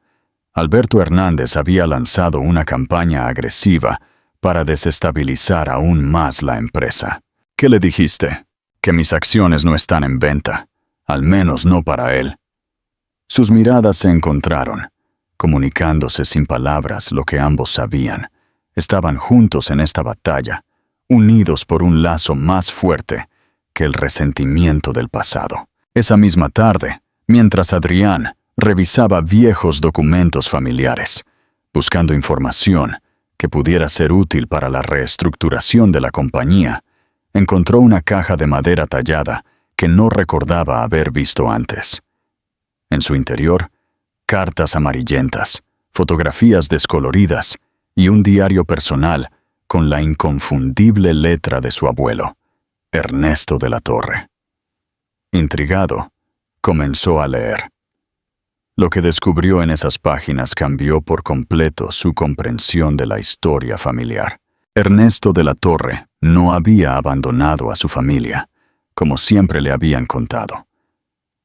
Alberto Hernández había lanzado una campaña agresiva para desestabilizar aún más la empresa. ¿Qué le dijiste? Que mis acciones no están en venta, al menos no para él. Sus miradas se encontraron, comunicándose sin palabras lo que ambos sabían. Estaban juntos en esta batalla, unidos por un lazo más fuerte que el resentimiento del pasado. Esa misma tarde, mientras Adrián revisaba viejos documentos familiares, buscando información que pudiera ser útil para la reestructuración de la compañía, encontró una caja de madera tallada que no recordaba haber visto antes. En su interior, cartas amarillentas, fotografías descoloridas y un diario personal con la inconfundible letra de su abuelo, Ernesto de la Torre. Intrigado, comenzó a leer. Lo que descubrió en esas páginas cambió por completo su comprensión de la historia familiar. Ernesto de la Torre no había abandonado a su familia, como siempre le habían contado.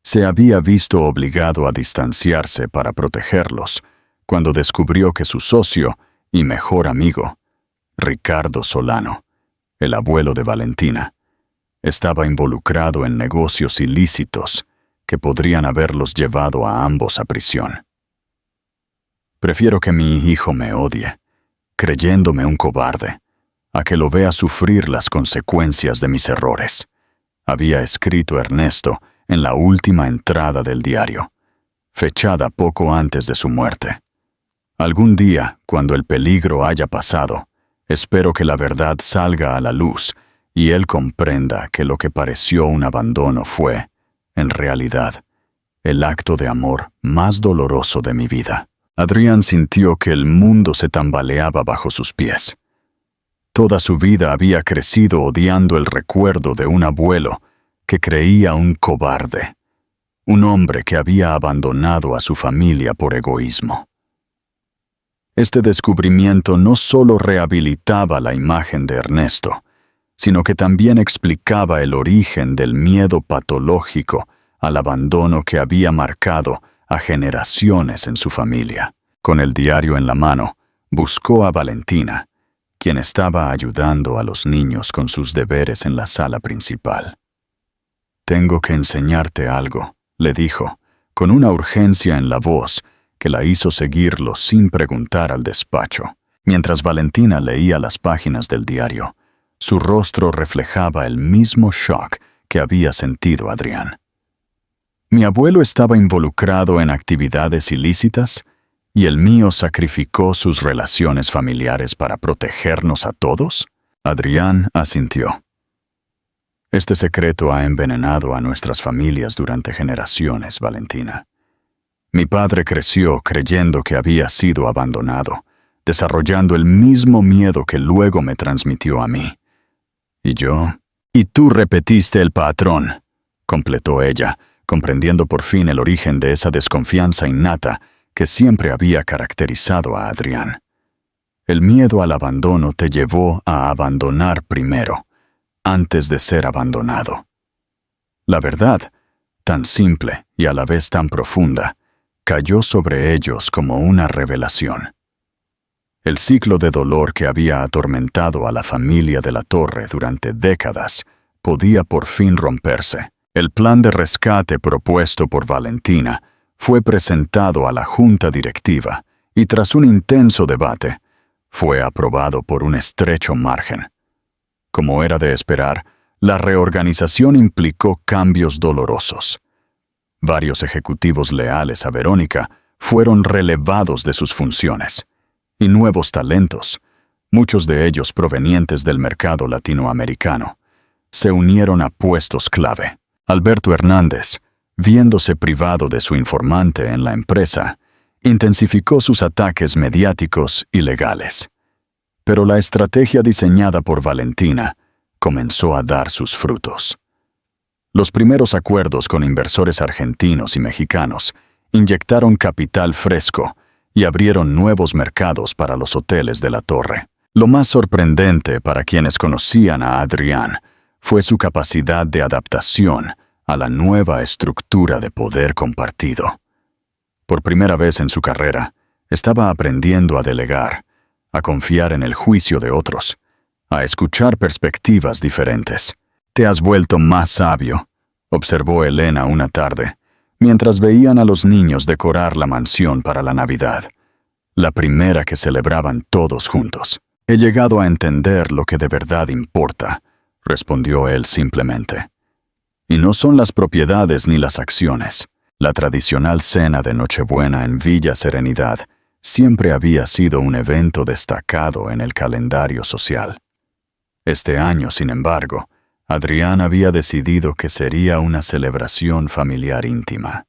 Se había visto obligado a distanciarse para protegerlos, cuando descubrió que su socio y mejor amigo, Ricardo Solano, el abuelo de Valentina, estaba involucrado en negocios ilícitos que podrían haberlos llevado a ambos a prisión. Prefiero que mi hijo me odie, creyéndome un cobarde, a que lo vea sufrir las consecuencias de mis errores, había escrito Ernesto en la última entrada del diario, fechada poco antes de su muerte. Algún día, cuando el peligro haya pasado, espero que la verdad salga a la luz y él comprenda que lo que pareció un abandono fue, en realidad, el acto de amor más doloroso de mi vida. Adrián sintió que el mundo se tambaleaba bajo sus pies. Toda su vida había crecido odiando el recuerdo de un abuelo que creía un cobarde, un hombre que había abandonado a su familia por egoísmo. Este descubrimiento no solo rehabilitaba la imagen de Ernesto, sino que también explicaba el origen del miedo patológico al abandono que había marcado a generaciones en su familia. Con el diario en la mano, buscó a Valentina, quien estaba ayudando a los niños con sus deberes en la sala principal. «Tengo que enseñarte algo», le dijo, con una urgencia en la voz que la hizo seguirlo sin preguntar al despacho. Mientras Valentina leía las páginas del diario, su rostro reflejaba el mismo shock que había sentido Adrián. ¿Mi abuelo estaba involucrado en actividades ilícitas y el mío sacrificó sus relaciones familiares para protegernos a todos? Adrián asintió. Este secreto ha envenenado a nuestras familias durante generaciones, Valentina. Mi padre creció creyendo que había sido abandonado, desarrollando el mismo miedo que luego me transmitió a mí. Y tú repetiste el patrón, completó ella, comprendiendo por fin el origen de esa desconfianza innata que siempre había caracterizado a Adrián. El miedo al abandono te llevó a abandonar primero, antes de ser abandonado. La verdad, tan simple y a la vez tan profunda, cayó sobre ellos como una revelación. El ciclo de dolor que había atormentado a la familia de la Torre durante décadas podía por fin romperse. El plan de rescate propuesto por Valentina fue presentado a la junta directiva y tras un intenso debate, fue aprobado por un estrecho margen. Como era de esperar, la reorganización implicó cambios dolorosos. Varios ejecutivos leales a Verónica fueron relevados de sus funciones, y nuevos talentos, muchos de ellos provenientes del mercado latinoamericano, se unieron a puestos clave. Alberto Hernández, viéndose privado de su informante en la empresa, intensificó sus ataques mediáticos y legales. Pero la estrategia diseñada por Valentina comenzó a dar sus frutos. Los primeros acuerdos con inversores argentinos y mexicanos inyectaron capital fresco y abrieron nuevos mercados para los hoteles de la Torre. Lo más sorprendente para quienes conocían a Adrián fue su capacidad de adaptación a la nueva estructura de poder compartido. Por primera vez en su carrera, estaba aprendiendo a delegar, a confiar en el juicio de otros, a escuchar perspectivas diferentes. «Te has vuelto más sabio», observó Elena una tarde, mientras veían a los niños decorar la mansión para la Navidad, la primera que celebraban todos juntos. «He llegado a entender lo que de verdad importa», respondió él simplemente. «Y no son las propiedades ni las acciones. La tradicional cena de Nochebuena en Villa Serenidad siempre había sido un evento destacado en el calendario social. Este año, sin embargo, Adrián había decidido que sería una celebración familiar íntima.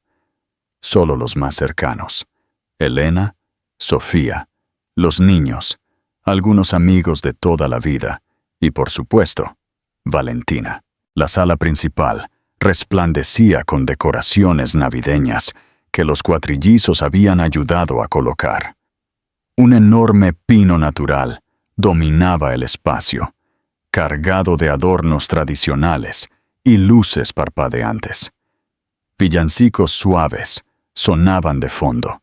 Solo los más cercanos, Elena, Sofía, los niños, algunos amigos de toda la vida y, por supuesto, Valentina. La sala principal resplandecía con decoraciones navideñas que los cuatrillizos habían ayudado a colocar. Un enorme pino natural dominaba el espacio, cargado de adornos tradicionales y luces parpadeantes. Villancicos suaves sonaban de fondo,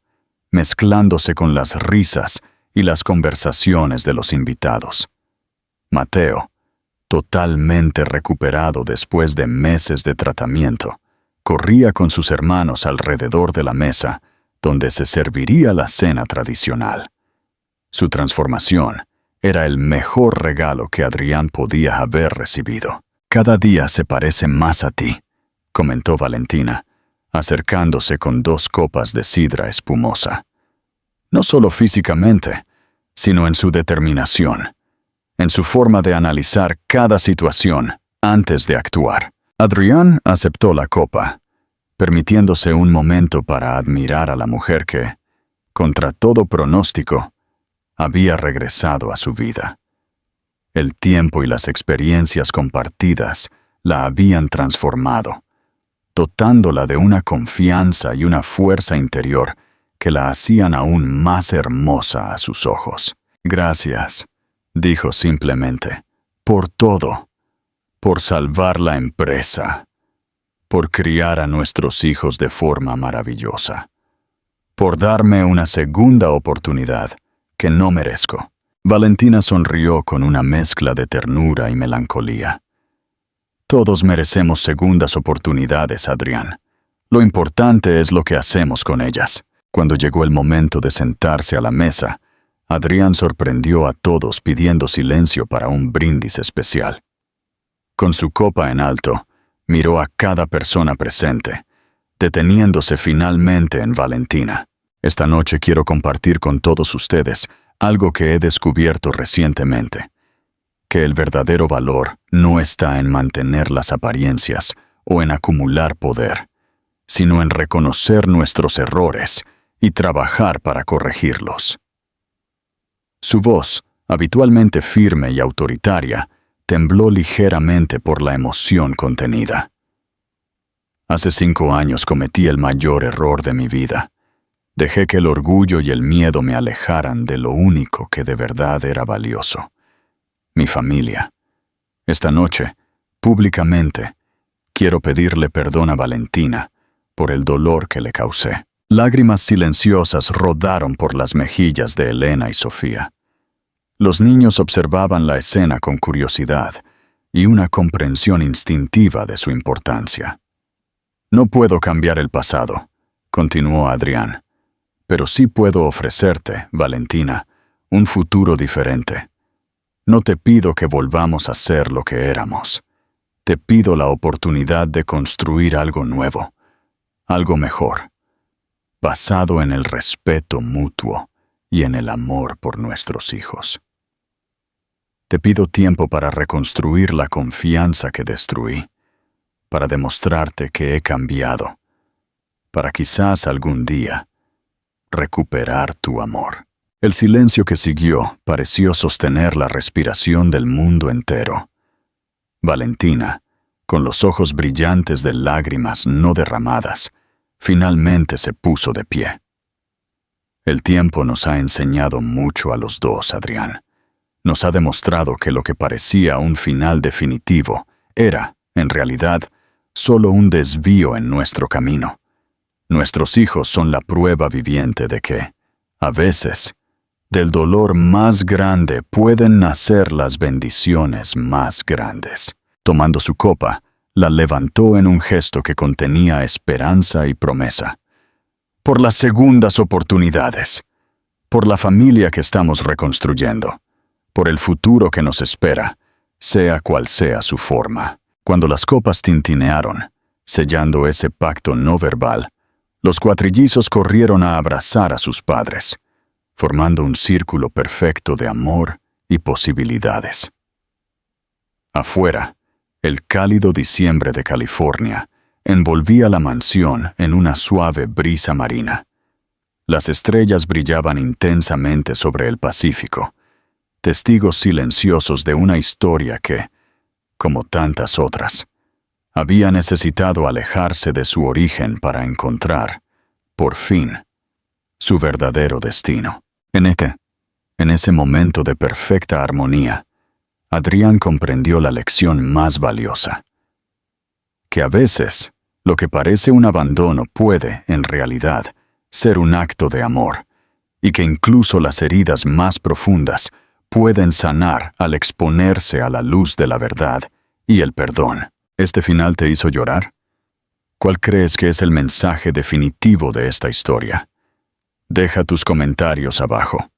mezclándose con las risas y las conversaciones de los invitados. Mateo, totalmente recuperado después de meses de tratamiento, corría con sus hermanos alrededor de la mesa donde se serviría la cena tradicional. Su transformación era el mejor regalo que Adrián podía haber recibido. «Cada día se parece más a ti», comentó Valentina, acercándose con 2 copas de sidra espumosa. No solo físicamente, sino en su determinación, en su forma de analizar cada situación antes de actuar. Adrián aceptó la copa, permitiéndose un momento para admirar a la mujer que, contra todo pronóstico, había regresado a su vida. El tiempo y las experiencias compartidas la habían transformado, dotándola de una confianza y una fuerza interior que la hacían aún más hermosa a sus ojos. «Gracias», dijo simplemente, «por todo, por salvar la empresa, por criar a nuestros hijos de forma maravillosa, por darme una segunda oportunidad que no merezco». Valentina sonrió con una mezcla de ternura y melancolía. «Todos merecemos segundas oportunidades, Adrián. Lo importante es lo que hacemos con ellas». Cuando llegó el momento de sentarse a la mesa, Adrián sorprendió a todos pidiendo silencio para un brindis especial. Con su copa en alto, miró a cada persona presente, deteniéndose finalmente en Valentina. «Esta noche quiero compartir con todos ustedes algo que he descubierto recientemente, que el verdadero valor no está en mantener las apariencias o en acumular poder, sino en reconocer nuestros errores y trabajar para corregirlos». Su voz, habitualmente firme y autoritaria, tembló ligeramente por la emoción contenida. «Hace 5 años cometí el mayor error de mi vida. Dejé que el orgullo y el miedo me alejaran de lo único que de verdad era valioso: mi familia. Esta noche, públicamente, quiero pedirle perdón a Valentina por el dolor que le causé». Lágrimas silenciosas rodaron por las mejillas de Elena y Sofía. Los niños observaban la escena con curiosidad y una comprensión instintiva de su importancia. «No puedo cambiar el pasado», continuó Adrián, «pero sí puedo ofrecerte, Valentina, un futuro diferente. No te pido que volvamos a ser lo que éramos. Te pido la oportunidad de construir algo nuevo, algo mejor, basado en el respeto mutuo y en el amor por nuestros hijos. Te pido tiempo para reconstruir la confianza que destruí, para demostrarte que he cambiado, para quizás algún día recuperar tu amor». El silencio que siguió pareció sostener la respiración del mundo entero. Valentina, con los ojos brillantes de lágrimas no derramadas, finalmente se puso de pie. «El tiempo nos ha enseñado mucho a los dos, Adrián. Nos ha demostrado que lo que parecía un final definitivo era, en realidad, solo un desvío en nuestro camino. Nuestros hijos son la prueba viviente de que, a veces, del dolor más grande pueden nacer las bendiciones más grandes». Tomando su copa, la levantó en un gesto que contenía esperanza y promesa. «Por las segundas oportunidades, por la familia que estamos reconstruyendo, por el futuro que nos espera, sea cual sea su forma». Cuando las copas tintinearon, sellando ese pacto no verbal, los cuatrillizos corrieron a abrazar a sus padres, formando un círculo perfecto de amor y posibilidades. Afuera, el cálido diciembre de California envolvía la mansión en una suave brisa marina. Las estrellas brillaban intensamente sobre el Pacífico, testigos silenciosos de una historia que, como tantas otras, había necesitado alejarse de su origen para encontrar, por fin, su verdadero destino. En ese momento de perfecta armonía, Adrián comprendió la lección más valiosa. Que a veces, lo que parece un abandono puede, en realidad, ser un acto de amor, y que incluso las heridas más profundas pueden sanar al exponerse a la luz de la verdad y el perdón. ¿Este final te hizo llorar? ¿Cuál crees que es el mensaje definitivo de esta historia? Deja tus comentarios abajo.